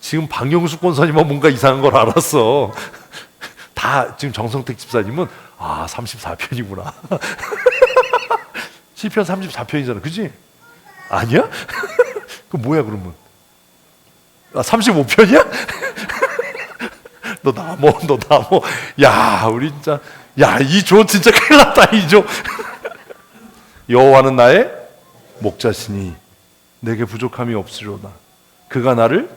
지금 박영숙 권사님은 뭔가 이상한 걸 알았어. 다 지금 정성택 집사님은 34편이구나. 시편 34편이잖아. 그지? 아니야? 그 뭐야 그러면? 35편이야? 너 나모. 야, 우리 진짜, 야, 이 조 진짜 큰일 났다, 이 조. 여호와는 나의 목자시니 내게 부족함이 없으리로다. 그가 나를,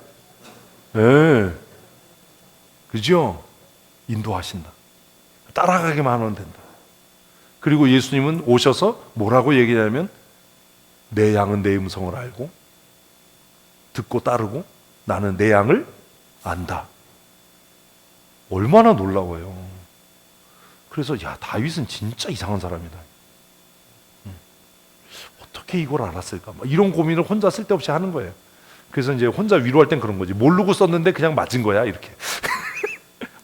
그죠? 인도하신다. 따라가기만 하면 된다. 그리고 예수님은 오셔서 뭐라고 얘기하냐면 내 양은 내 음성을 알고 듣고 따르고 나는 내 양을 안다. 얼마나 놀라워요. 그래서 야, 다윗은 진짜 이상한 사람이다. 어떻게 이걸 알았을까? 이런 고민을 혼자 쓸데없이 하는 거예요. 그래서 이제 혼자 위로할 땐 그런 거지. 모르고 썼는데 그냥 맞은 거야 이렇게.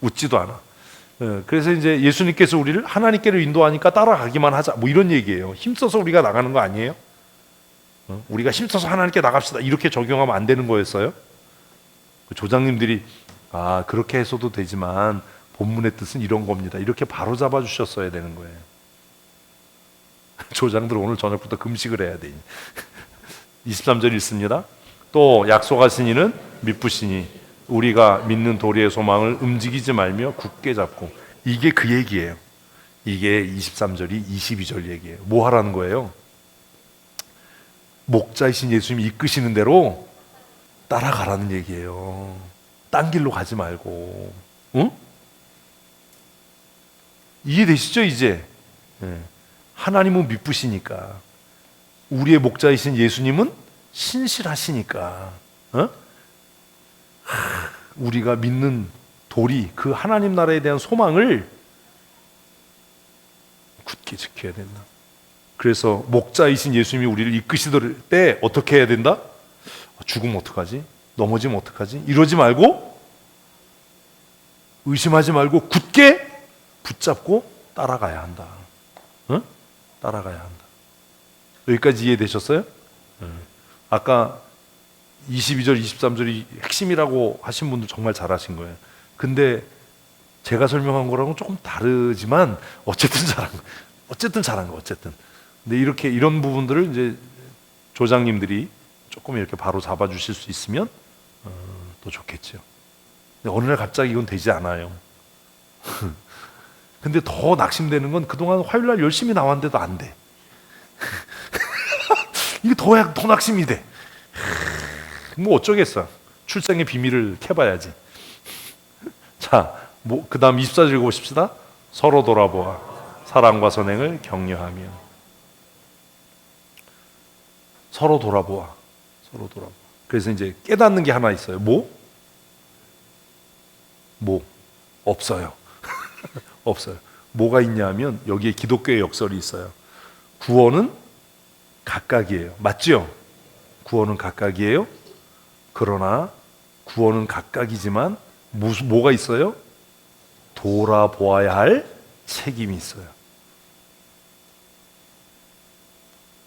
웃지도 않아. 그래서 이제 예수님께서 우리를 하나님께로 인도하니까 따라가기만 하자 뭐 이런 얘기예요. 힘써서 우리가 나가는 거 아니에요? 우리가 힘써서 하나님께 나갑시다 이렇게 적용하면 안 되는 거였어요. 조장님들이 그렇게 해서도 되지만 본문의 뜻은 이런 겁니다 이렇게 바로 잡아 주셨어야 되는 거예요. 조장들 오늘 저녁부터 금식을 해야 돼. 23절 읽습니다. 또 약속하신 이는 미쁘시니 우리가 믿는 도리의 소망을 움직이지 말며 굳게 잡고. 이게 그 얘기예요. 이게 23절이 22절 얘기예요. 뭐 하라는 거예요? 목자이신 예수님이 이끄시는 대로 따라가라는 얘기예요. 딴 길로 가지 말고. 응? 이해되시죠 이제? 하나님은 미쁘시니까, 우리의 목자이신 예수님은 신실하시니까, 우리가 믿는 도리, 그 하나님 나라에 대한 소망을 굳게 지켜야 된다. 그래서 목자이신 예수님이 우리를 이끄시던 때 어떻게 해야 된다? 죽으면 어떡하지? 넘어지면 어떡하지? 이러지 말고, 의심하지 말고 굳게 붙잡고 따라가야 한다. 따라가야 한다. 여기까지 이해되셨어요? 아까 22절, 23절이 핵심이라고 하신 분들 정말 잘하신 거예요. 근데 제가 설명한 거랑은 조금 다르지만 어쨌든 잘한 거. 근데 이렇게 이런 부분들을 이제 조장님들이 조금 이렇게 바로 잡아주실 수 있으면 또 좋겠죠. 근데 어느 날 갑자기 이건 되지 않아요. 근데 더 낙심되는 건 그동안 화요일날 열심히 나왔는데도 안 돼. 이게 더 낙심이 돼. 뭐 어쩌겠어. 출생의 비밀을 캐봐야지. 자, 그 다음 24절 읽어보십시다. 서로 돌아보아 사랑과 선행을 격려하며. 서로 돌아보아. 그래서 이제 깨닫는 게 하나 있어요. 뭐? 없어요. 없어요. 뭐가 있냐면 여기에 기독교의 역설이 있어요. 구원은 각각이에요. 맞죠? 구원은 각각이에요. 그러나 구원은 각각이지만 뭐가 있어요? 돌아보아야 할 책임이 있어요.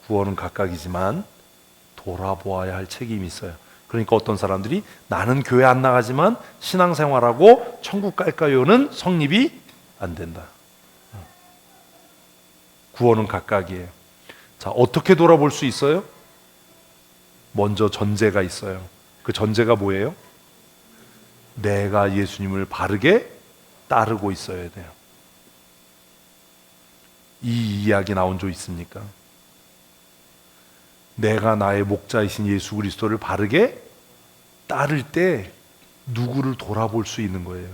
구원은 각각이지만 돌아보아야 할 책임이 있어요. 그러니까 어떤 사람들이 나는 교회 안 나가지만 신앙생활하고 천국 갈까요는 성립이 안 된다. 구원은 각각이에요. 자, 어떻게 돌아볼 수 있어요? 먼저 전제가 있어요. 그 전제가 뭐예요? 내가 예수님을 바르게 따르고 있어야 돼요. 이 이야기 나온 적 있습니까? 내가 나의 목자이신 예수 그리스도를 바르게 따를 때 누구를 돌아볼 수 있는 거예요.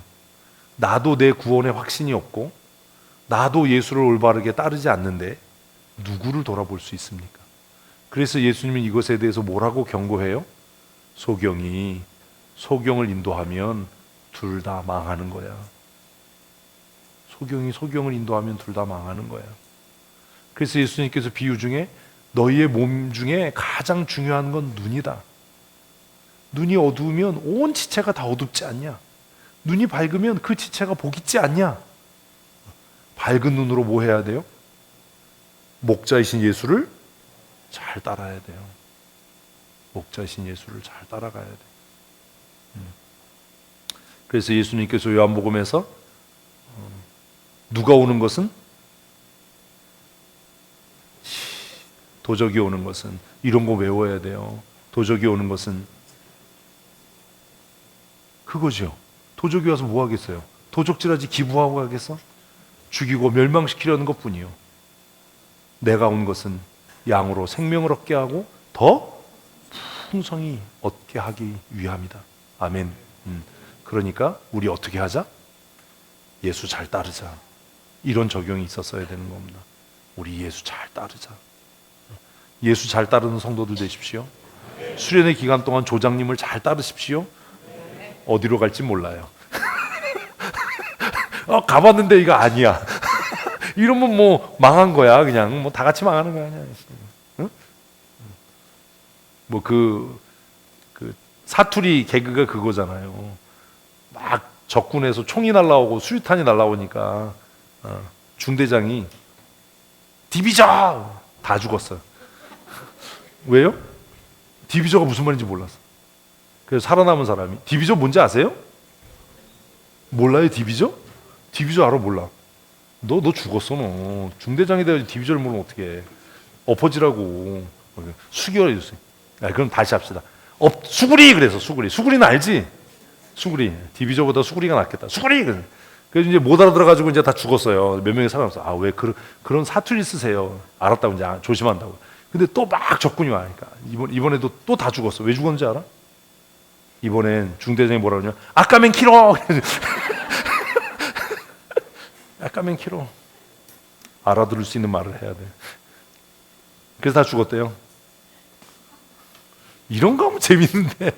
나도 내 구원에 확신이 없고 나도 예수를 올바르게 따르지 않는데 누구를 돌아볼 수 있습니까? 그래서 예수님은 이것에 대해서 뭐라고 경고해요? 소경을 인도하면 둘 다 망하는 거야. 소경을 인도하면 둘 다 망하는 거야. 그래서 예수님께서 비유 중에 너희의 몸 중에 가장 중요한 건 눈이다. 눈이 어두우면 온 지체가 다 어둡지 않냐? 눈이 밝으면 그 지체가 복 있지 않냐? 밝은 눈으로 뭐 해야 돼요? 목자이신 예수를 잘 따라야 돼요. 목자이신 예수를 잘 따라가야 돼. 그래서 예수님께서 요한복음에서 누가 오는 것은? 도적이 오는 것은, 이런 거 외워야 돼요. 도적이 오는 것은 그거죠. 도적이 와서 뭐 하겠어요? 도적질하지 기부하고 가겠어? 죽이고 멸망시키려는 것뿐이요. 내가 온 것은 양으로 생명을 얻게 하고 더 풍성히 얻게 하기 위함이다. 아멘. 그러니까 우리 어떻게 하자? 예수 잘 따르자. 이런 적용이 있었어야 되는 겁니다. 우리 예수 잘 따르자. 예수 잘 따르는 성도들 되십시오. 수련의 기간 동안 조장님을 잘 따르십시오. 어디로 갈지 몰라요. 가봤는데 이거 아니야. 이러면 뭐 망한 거야. 그냥 뭐 다 같이 망하는 거야. 그냥. 응? 뭐 사투리 개그가 그거잖아요. 막 적군에서 총이 날라오고 수류탄이 날라오니까 중대장이 디비저 다 죽었어요. 왜요? 디비저가 무슨 말인지 몰랐어. 그래서 살아남은 사람이 디비저 뭔지 아세요? 몰라요? 디비저? 디비저 알아? 몰라. 너 죽었어. 너 중대장이 돼야지 디비저를 모르면 어떡해. 엎어지라고 수기를 해줬어요. 그럼 다시 합시다. 수구리 그래서 수구리는 알지? 수구리 디비저보다 수구리가 낫겠다. 수구리 그래서 이제 못 알아들어가지고 이제 다 죽었어요. 몇 명이 살아남았어. 왜 그런 사투리 쓰세요? 알았다고 이제 조심한다고. 근데 또 막 적군이 와니까 이번에도 또 다 죽었어. 왜 죽었는지 알아? 이번엔 중대장이 뭐라 그러냐? 아까면 키로. 아까면 키로. 알아들을 수 있는 말을 해야 돼. 그래서 다 죽었대요. 이런 거 하면 재밌는데.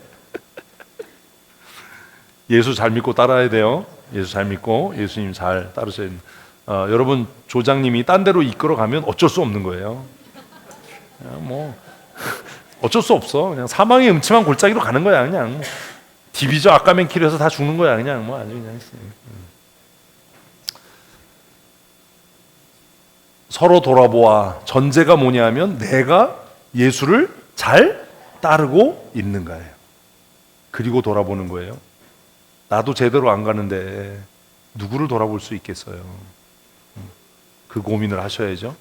예수 잘 믿고 따라야 돼요. 예수 잘 믿고 예수님 잘 따르셔야 돼요. 여러분 조장님이 딴 데로 이끌어 가면 어쩔 수 없는 거예요. 뭐 어쩔 수 없어. 그냥 사망의 음침한 골짜기로 가는 거야. 그냥 디비저 아까맨킬에서 다 죽는 거야. 그냥 뭐 아주 그냥 서로 돌아보아. 전제가 뭐냐면 내가 예수를 잘 따르고 있는가예요. 그리고 돌아보는 거예요. 나도 제대로 안 가는데 누구를 돌아볼 수 있겠어요. 그 고민을 하셔야죠.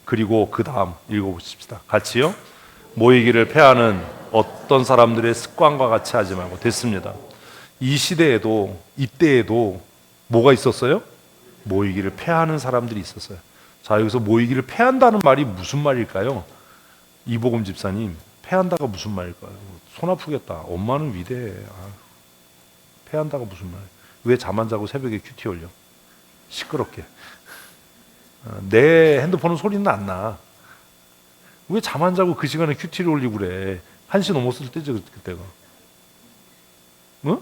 그리고 그 다음 읽어보십시다. 같이요. 모이기를 패하는 어떤 사람들의 습관과 같이 하지 말고. 됐습니다. 이 시대에도 이때에도 뭐가 있었어요? 모이기를 패하는 사람들이 있었어요. 자, 여기서 모이기를 패한다는 말이 무슨 말일까요? 이복음 집사님, 패한다가 무슨 말일까요? 손 아프겠다. 엄마는 위대해. 패한다가 무슨 말이에요? 왜 잠 안 자고 새벽에 큐티 올려? 시끄럽게. 내 핸드폰은 소리는 안 나. 왜 잠 안 자고 그 시간에 큐티를 올리고 그래? 1시 넘었을 때죠, 그때가. 어?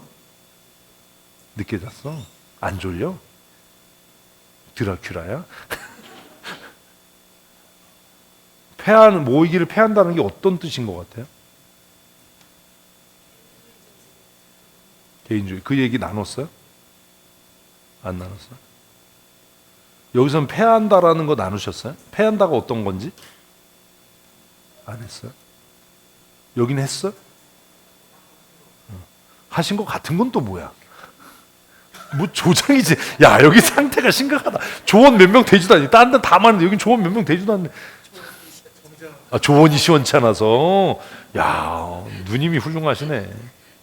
늦게 잤어? 안 졸려? 드라큘라야? 모이기를 패한다는 게 어떤 뜻인 것 같아요? 개인주의. 그 얘기 나눴어요? 안 나눴어요? 여기서는 패한다라는 거 나누셨어요? 패한다가 어떤 건지? 안 했어요? 여긴 했어? 하신 거 같은 건 또 뭐야? 뭐 조장이지. 야, 여기 상태가 심각하다. 조언 몇 명 되지도 않니. 딴 데는 다 많은데 여긴 조언 몇 명 되지도 않네. 조언이 시원치 않아서. 야, 누님이 훌륭하시네.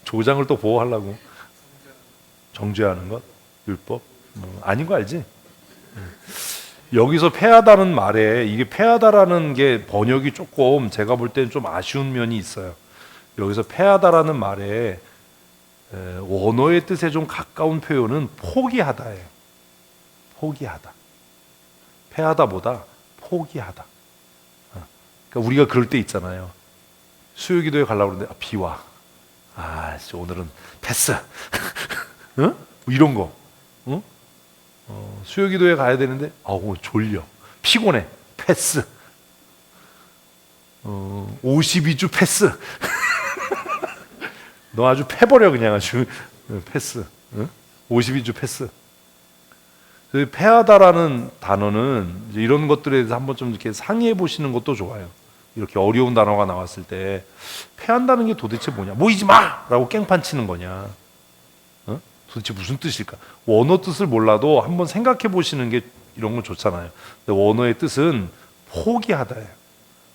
조장을 또 보호하려고. 정죄하는 것? 율법? 아닌 거 알지? 여기서 패하다는 말에 이게 패하다라는 게 번역이 조금 제가 볼 때는 좀 아쉬운 면이 있어요. 여기서 패하다라는 말에 원어의 뜻에 좀 가까운 표현은 포기하다예요. 포기하다. 패하다보다 포기하다. 그러니까 우리가 그럴 때 있잖아요. 수요기도에 가려고 그러는데 비 와. 오늘은 패스. 응? 이런 거. 응? 수요기도에 가야 되는데 오늘 졸려. 피곤해. 패스. 52주 패스. 너 아주 패버려 그냥 아주. 패스. 응? 52주 패스. 패하다라는 단어는 이런 것들에 대해서 한번 좀 이렇게 상의해 보시는 것도 좋아요. 이렇게 어려운 단어가 나왔을 때 패한다는 게 도대체 뭐냐? 모이지 마! 라고 깽판 치는 거냐? 도대체 무슨 뜻일까? 원어 뜻을 몰라도 한번 생각해 보시는 게 이런 건 좋잖아요. 근데 원어의 뜻은 포기하다예요.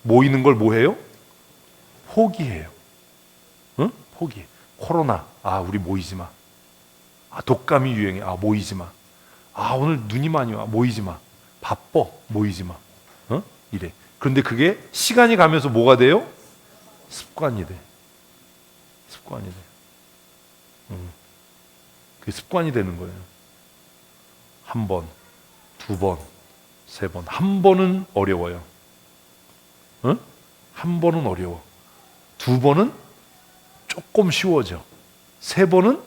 모이는 걸 뭐 해요? 포기해요. 응? 포기. 코로나. 우리 모이지 마. 독감이 유행해. 모이지 마. 오늘 눈이 많이 와. 모이지 마. 바빠. 모이지 마. 이래. 그런데 그게 시간이 가면서 뭐가 돼요? 습관이 돼. 습관이 돼. 그게 습관이 되는 거예요. 한 번, 두 번, 세 번. 한 번은 어려워요. 한 번은 어려워. 두 번은 조금 쉬워져. 세 번은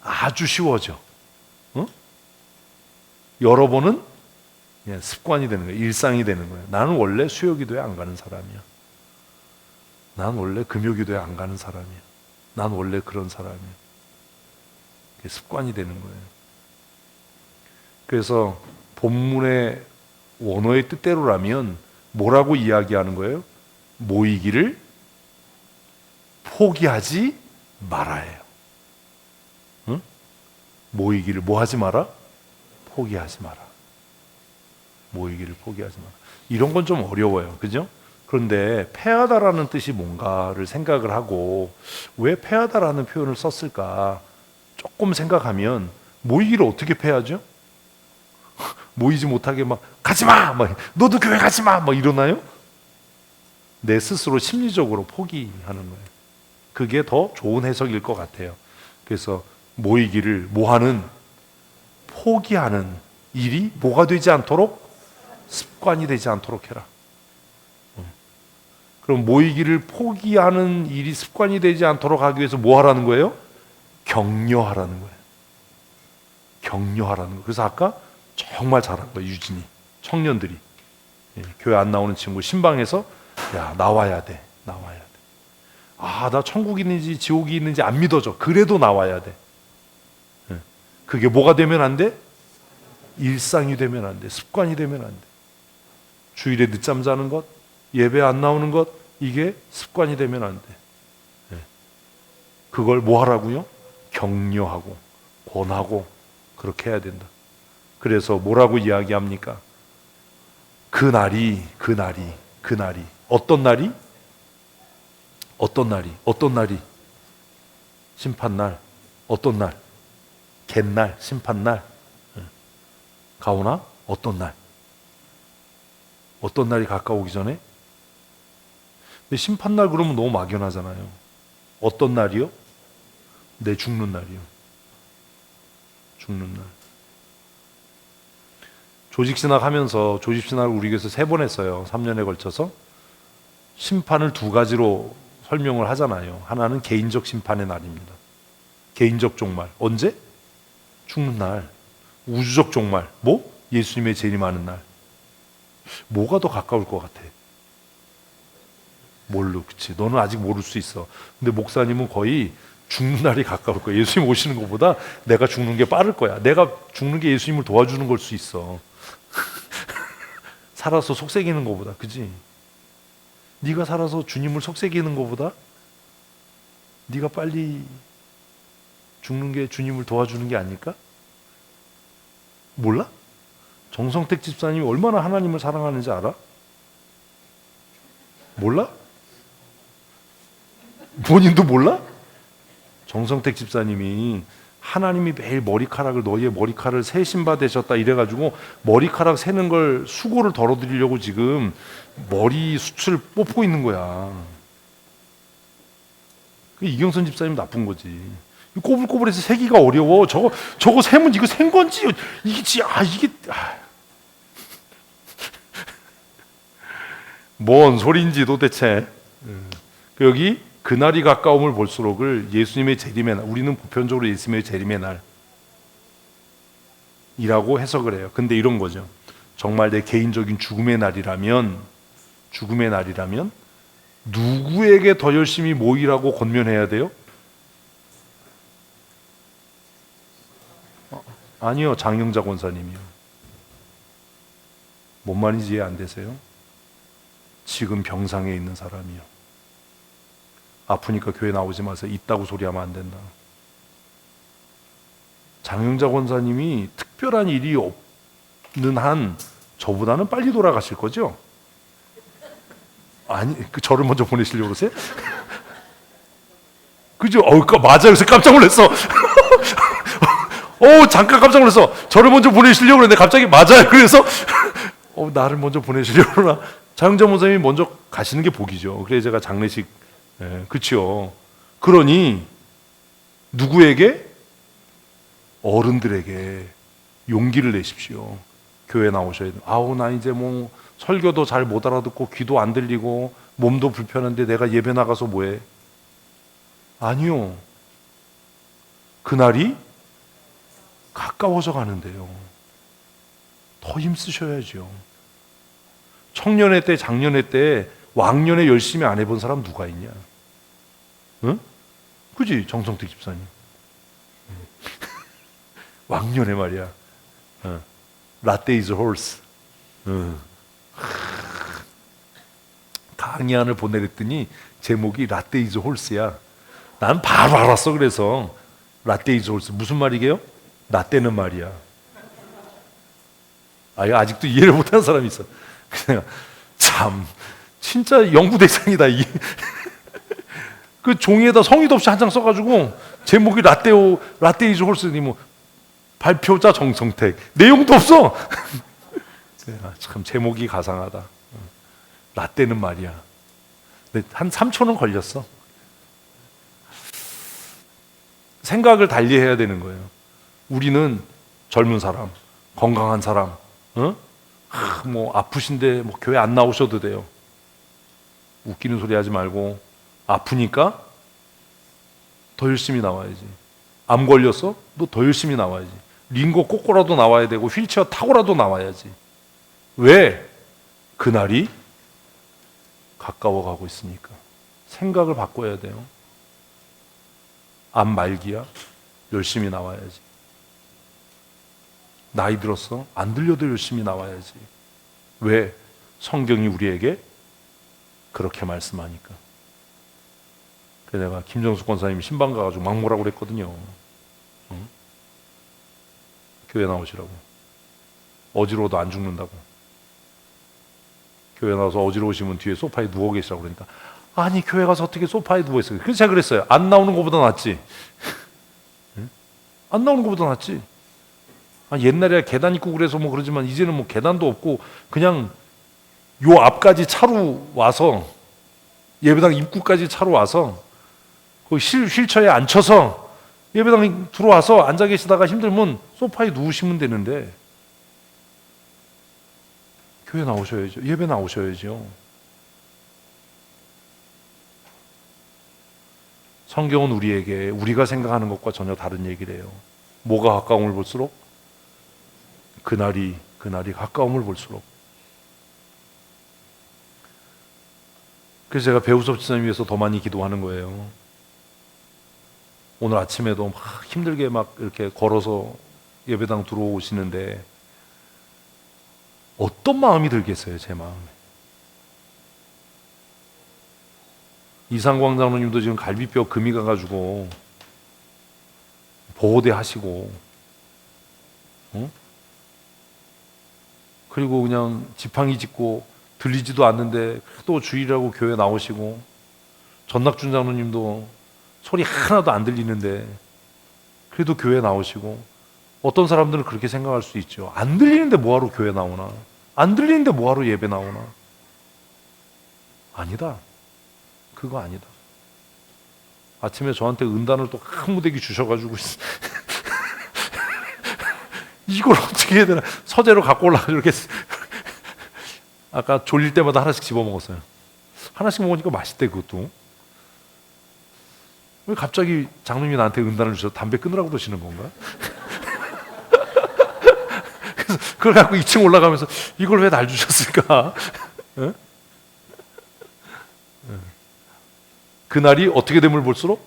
아주 쉬워져. 여러 번은 그냥 습관이 되는 거예요. 일상이 되는 거예요. 나는 원래 수요기도에 안 가는 사람이야. 나는 원래 금요기도에 안 가는 사람이야. 난 원래 그런 사람이야. 그게 습관이 되는 거예요. 그래서 본문의 원어의 뜻대로라면 뭐라고 이야기하는 거예요? 모이기를 포기하지 말아요. 응? 모이기를 뭐 하지 마라? 포기하지 마라. 모이기를 포기하지 마라. 이런 건 좀 어려워요. 그죠? 그런데 패하다라는 뜻이 뭔가를 생각을 하고 왜 패하다라는 표현을 썼을까 조금 생각하면 모이기를 어떻게 패하죠? 모이지 못하게 막 가지마! 막 너도 교회 가지마! 막 이러나요? 내 스스로 심리적으로 포기하는 거예요. 그게 더 좋은 해석일 것 같아요. 그래서 모이기를 뭐하는? 포기하는 일이 뭐가 되지 않도록? 습관이 되지 않도록 해라. 그럼 모이기를 포기하는 일이 습관이 되지 않도록 하기 위해서 뭐 하라는 거예요? 격려하라는 거예요. 격려하라는 거예요. 그래서 아까 정말 잘한 거예요. 유진이 청년들이 교회 안 나오는 친구 신방에서 야 나와야 돼. 나와야 돼. 아, 나 천국이 있는지 지옥이 있는지 안 믿어져. 그래도 나와야 돼. 그게 뭐가 되면 안 돼? 일상이 되면 안 돼. 습관이 되면 안 돼. 주일에 늦잠 자는 것, 예배 안 나오는 것, 이게 습관이 되면 안 돼. 그걸 뭐 하라고요? 격려하고 권하고 그렇게 해야 된다. 그래서 뭐라고 이야기합니까? 그날이 어떤 날이? 어떤 날이? 심판날. 어떤 날? 갯날, 심판날. 가오나? 어떤 날? 어떤 날이 가까우기 전에? 근데 심판날 그러면 너무 막연하잖아요. 어떤 날이요? 내 죽는 날이요. 죽는 날. 조직신학 하면서 조직신학을 우리 교회에서 3번 했어요. 3년에 걸쳐서. 심판을 2가지로 설명을 하잖아요. 하나는 개인적 심판의 날입니다. 개인적 종말. 언제? 죽는 날. 우주적 종말. 뭐? 예수님의 재림하는 날. 뭐가 더 가까울 것 같아? 그치. 너는 아직 모를 수 있어. 근데 목사님은 거의 죽는 날이 가까울 거야. 예수님 오시는 것보다 내가 죽는 게 빠를 거야. 내가 죽는 게 예수님을 도와주는 걸 수 있어. 살아서 속삭이는 것보다, 그지? 네가 살아서 주님을 속삭이는 것보다 네가 빨리 죽는 게 주님을 도와주는 게 아닐까? 몰라? 정성택 집사님이 얼마나 하나님을 사랑하는지 알아? 몰라? 본인도 몰라? 정성택 집사님이 하나님이 매일 너희의 머리카락을 세신바 되셨다 이래가지고 머리카락 세는 걸 수고를 덜어드리려고 지금 머리 숱을 뽑고 있는 거야. 이경선 집사님 나쁜 거지. 꼬불꼬불해서 세기가 어려워. 저거 세면 이거 센 건지 뭔 소리인지 도대체. 여기 그날이 가까움을 볼수록을 예수님의 재림의 날, 우리는 보편적으로 예수님의 재림의 날이라고 해석을 해요. 근데 이런 거죠. 정말 내 개인적인 죽음의 날이라면 누구에게 더 열심히 모이라고 권면해야 돼요? 아니요, 장영자 권사님이요. 뭔 말인지 이해 안 되세요? 지금 병상에 있는 사람이요. 아프니까 교회 나오지 마세요. 있다고 소리하면 안 된다. 장영자 권사님이 특별한 일이 없는 한 저보다는 빨리 돌아가실 거죠? 아니, 저를 먼저 보내시려고 그러세요? 그죠? 맞아요. 그래서 깜짝 놀랐어. 잠깐 깜짝 놀랐어. 저를 먼저 보내시려고 그랬는데 갑자기 맞아요. 그래서 나를 먼저 보내시려고 그러나 장영자 권사님이 먼저 가시는 게 복이죠. 그래서 제가 장례식 그렇죠. 그러니 누구에게? 어른들에게 용기를 내십시오. 교회 나오셔야 돼요. 나 이제 뭐 설교도 잘 못 알아듣고 귀도 안 들리고 몸도 불편한데 내가 예배 나가서 뭐해? 아니요. 그날이 가까워져 가는데요. 더 힘쓰셔야죠. 청년회 때, 장년회 때 왕년에 열심히 안 해본 사람 누가 있냐? 응? 그지? 정성택 집사님. 왕년에 말이야. 라떼 is horse. 강의안을 보내랬더니 제목이 라떼 is horse야. 난 바로 알았어. 그래서 라떼 is horse 무슨 말이게요? 라떼는 말이야. 아직도 이해를 못하는 사람이 있어. 그냥 참 진짜 연구대상이다. 그 종이에다 성의도 없이 한 장 써가지고 제목이 라떼 is horse니 뭐 발표자 정성택 내용도 없어. 참 제목이 가상하다. 라떼는 말이야. 근데 한 3초는 걸렸어. 생각을 달리해야 되는 거예요. 우리는 젊은 사람, 건강한 사람, 뭐 아프신데 뭐 교회 안 나오셔도 돼요. 웃기는 소리 하지 말고 아프니까 더 열심히 나와야지. 암 걸렸어? 너 더 열심히 나와야지. 링거 꽂고라도 나와야 되고 휠체어 타고라도 나와야지. 왜? 그날이 가까워가고 있으니까. 생각을 바꿔야 돼요. 암 말기야. 열심히 나와야지. 나이 들었어? 안 들려도 열심히 나와야지. 왜? 성경이 우리에게 그렇게 말씀하니까. 그래서 내가 김정숙 권사님 신방 가가지고 막 뭐라고 그랬거든요. 교회 나오시라고. 어지러워도 안 죽는다고. 교회 나와서 어지러우시면 뒤에 소파에 누워 계시라고 그러니까 아니 교회 가서 어떻게 소파에 누워 있어요. 그래서 제가 그랬어요. 안 나오는 것보다 낫지. 안 나오는 것보다 낫지. 옛날에 계단 있고 그래서 뭐 그러지만 이제는 뭐 계단도 없고 그냥 요 앞까지 차로 와서 예배당 입구까지 차로 와서 그 휠체어에 앉혀서 예배당 들어와서 앉아 계시다가 힘들면 소파에 누우시면 되는데 교회 나오셔야죠. 예배 나오셔야죠. 성경은 우리에게 우리가 생각하는 것과 전혀 다른 얘기를 해요. 뭐가 가까움을 볼수록? 그날이 가까움을 볼수록. 그래서 제가 배우섭 지사님 위해서 더 많이 기도하는 거예요. 오늘 아침에도 막 힘들게 막 이렇게 걸어서 예배당 들어오시는데 어떤 마음이 들겠어요, 제 마음에. 이상광 장로님도 지금 갈비뼈 금이 가가지고 보호대 하시고, 그리고 그냥 지팡이 짚고 들리지도 않는데 또 주일이라고 교회 나오시고, 전낙준 장로님도 소리 하나도 안 들리는데 그래도 교회 나오시고, 어떤 사람들은 그렇게 생각할 수 있죠. 안 들리는데 뭐하러 교회 나오나? 안 들리는데 뭐하러 예배 나오나? 아니다. 그거 아니다. 아침에 저한테 은단을 또 큰 무대기 주셔가지고 이걸 어떻게 해야 되나? 서재로 갖고 올라가서 이렇게 아까 졸릴 때마다 하나씩 집어먹었어요. 하나씩 먹으니까 맛있대. 그것도. 왜 갑자기 장로님이 나한테 은단을 주셔서 담배 끊으라고 그러시는 건가? 그래서 그걸 갖고 2층 올라가면서 이걸 왜 날 주셨을까? 그날이 어떻게 됨을 볼수록?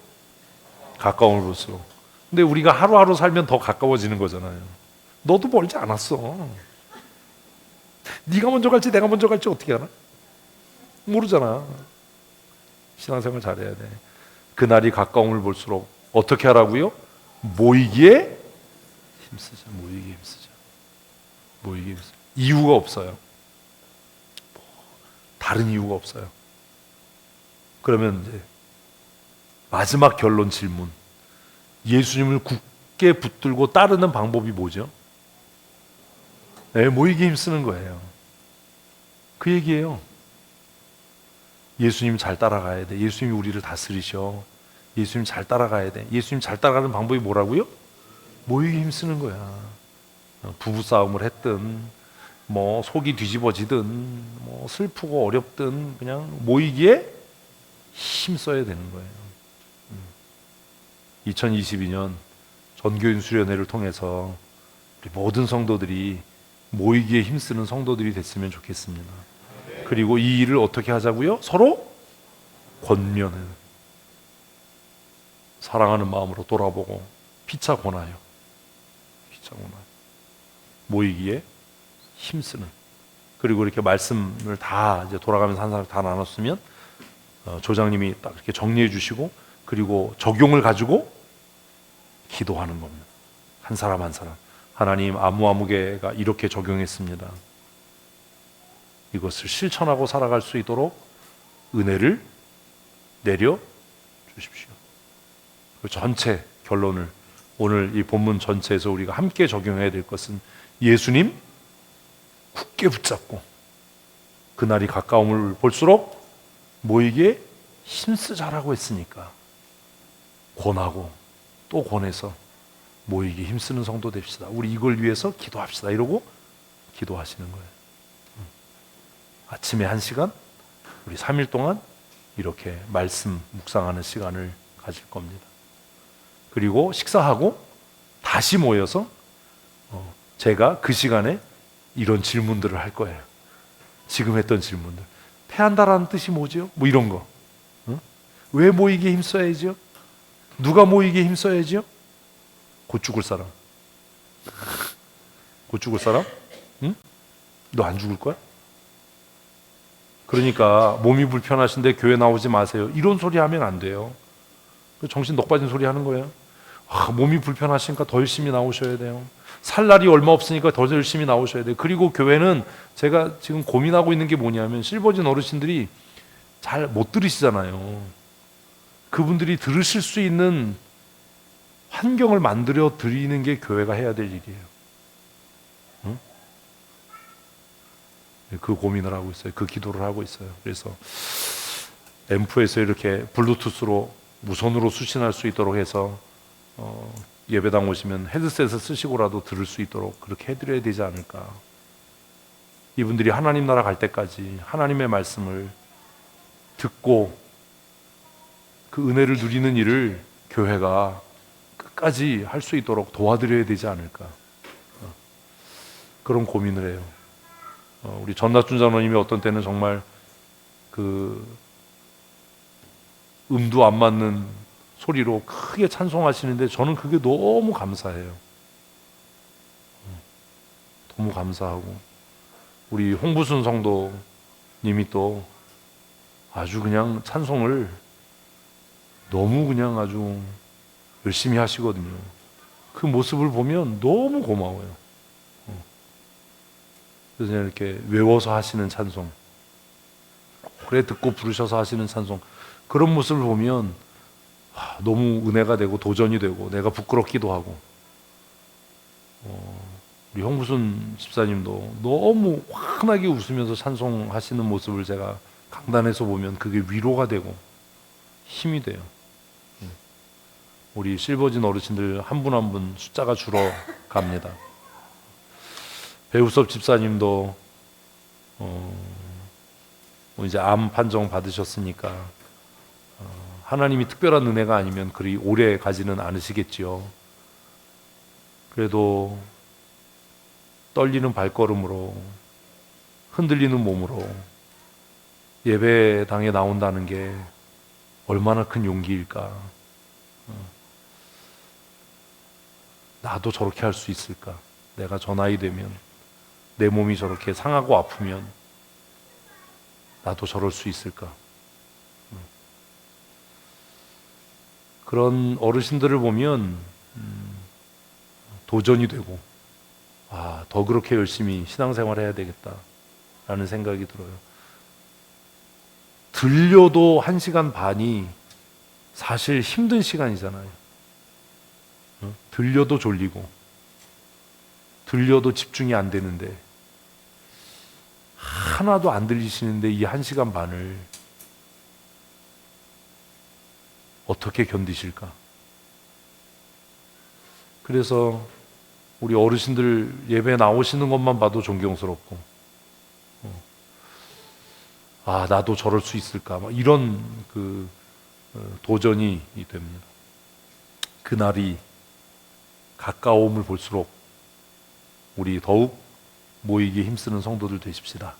가까움을 볼수록. 근데 우리가 하루하루 살면 더 가까워지는 거잖아요. 너도 멀지 않았어. 네가 먼저 갈지 내가 먼저 갈지 어떻게 알아? 모르잖아. 신앙생활 잘해야 돼. 그날이 가까움을 볼수록 어떻게 하라고요? 모이기에 힘쓰자. 모이기에 힘쓰자. 모이기에 힘쓰자. 이유가 없어요. 다른 이유가 없어요. 그러면 이제 마지막 결론 질문. 예수님을 굳게 붙들고 따르는 방법이 뭐죠? 네, 모이기에 힘쓰는 거예요. 그 얘기예요. 예수님 잘 따라가야 돼. 예수님이 우리를 다스리셔. 예수님 잘 따라가야 돼. 예수님 잘 따라가는 방법이 뭐라고요? 모이기에 힘쓰는 거야. 부부싸움을 했든 뭐 속이 뒤집어지든 뭐 슬프고 어렵든 그냥 모이기에 힘써야 되는 거예요. 2022년 전교인 수련회를 통해서 우리 모든 성도들이 모이기에 힘쓰는 성도들이 됐으면 좋겠습니다. 그리고 이 일을 어떻게 하자고요? 서로 권면을. 사랑하는 마음으로 돌아보고 피차 권하여 모이기에 힘쓰는. 그리고 이렇게 말씀을 다 이제 돌아가면서 한 사람 다 나눴으면 조장님이 딱 이렇게 정리해 주시고 그리고 적용을 가지고 기도하는 겁니다. 한 사람 한 사람. 하나님, 아무개가 이렇게 적용했습니다. 이것을 실천하고 살아갈 수 있도록 은혜를 내려 주십시오. 그 전체 결론을 오늘 이 본문 전체에서 우리가 함께 적용해야 될 것은 예수님 굳게 붙잡고 그날이 가까움을 볼수록 모이기에 힘쓰자라고 했으니까 권하고 또 권해서 모이기에 힘쓰는 성도 됩시다. 우리 이걸 위해서 기도합시다. 이러고 기도하시는 거예요. 아침에 1시간, 우리 3일 동안 이렇게 말씀 묵상하는 시간을 가질 겁니다. 그리고 식사하고 다시 모여서 제가 그 시간에 이런 질문들을 할 거예요. 지금 했던 질문들. 패한다라는 뜻이 뭐죠? 뭐 이런 거. 왜 모이기에 힘써야죠? 누가 모이기에 힘써야죠? 곧 죽을 사람. 곧 죽을 사람? 응? 너 안 죽을 거야? 그러니까 몸이 불편하신데 교회 나오지 마세요. 이런 소리 하면 안 돼요. 정신 넋 빠진 소리 하는 거예요. 몸이 불편하시니까 더 열심히 나오셔야 돼요. 살 날이 얼마 없으니까 더 열심히 나오셔야 돼요. 그리고 교회는 제가 지금 고민하고 있는 게 뭐냐면 실버진 어르신들이 잘 못 들으시잖아요. 그분들이 들으실 수 있는 환경을 만들어 드리는 게 교회가 해야 될 일이에요. 응? 그 고민을 하고 있어요. 그 기도를 하고 있어요. 그래서 앰프에서 이렇게 블루투스로 무선으로 수신할 수 있도록 해서 예배당 오시면 헤드셋을 쓰시고라도 들을 수 있도록 그렇게 해드려야 되지 않을까. 이분들이 하나님 나라 갈 때까지 하나님의 말씀을 듣고 그 은혜를 누리는 일을 교회가 끝까지 할 수 있도록 도와드려야 되지 않을까. 그런 고민을 해요. 우리 전낙준 장로님이 어떤 때는 정말 그 음도 안 맞는 소리로 크게 찬송하시는데 저는 그게 너무 감사해요. 너무 감사하고 우리 홍부순 성도님이 또 아주 그냥 찬송을 너무 그냥 아주 열심히 하시거든요. 그 모습을 보면 너무 고마워요. 그래서 그냥 이렇게 외워서 하시는 찬송, 오래 듣고 부르셔서 하시는 찬송, 그런 모습을 보면 너무 은혜가 되고 도전이 되고 내가 부끄럽기도 하고. 우리 홍무순 집사님도 너무 환하게 웃으면서 찬송하시는 모습을 제가 강단에서 보면 그게 위로가 되고 힘이 돼요. 우리 실버진 어르신들 한 분 한 분 숫자가 줄어갑니다. 배우섭 집사님도 이제 암 판정 받으셨으니까 하나님이 특별한 은혜가 아니면 그리 오래 가지는 않으시겠지요. 그래도 떨리는 발걸음으로 흔들리는 몸으로 예배당에 나온다는 게 얼마나 큰 용기일까. 나도 저렇게 할 수 있을까. 내가 저 나이 되면 내 몸이 저렇게 상하고 아프면 나도 저럴 수 있을까. 그런 어르신들을 보면 도전이 되고 더 그렇게 열심히 신앙생활 해야 되겠다라는 생각이 들어요. 들려도 1시간 반이 사실 힘든 시간이잖아요. 들려도 졸리고 들려도 집중이 안 되는데 하나도 안 들리시는데 이 1시간 반을 어떻게 견디실까? 그래서 우리 어르신들 예배 나오시는 것만 봐도 존경스럽고 나도 저럴 수 있을까? 막 이런 도전이 됩니다. 그날이 가까움을 볼수록 우리 더욱 모이기에 힘쓰는 성도들 되십시다.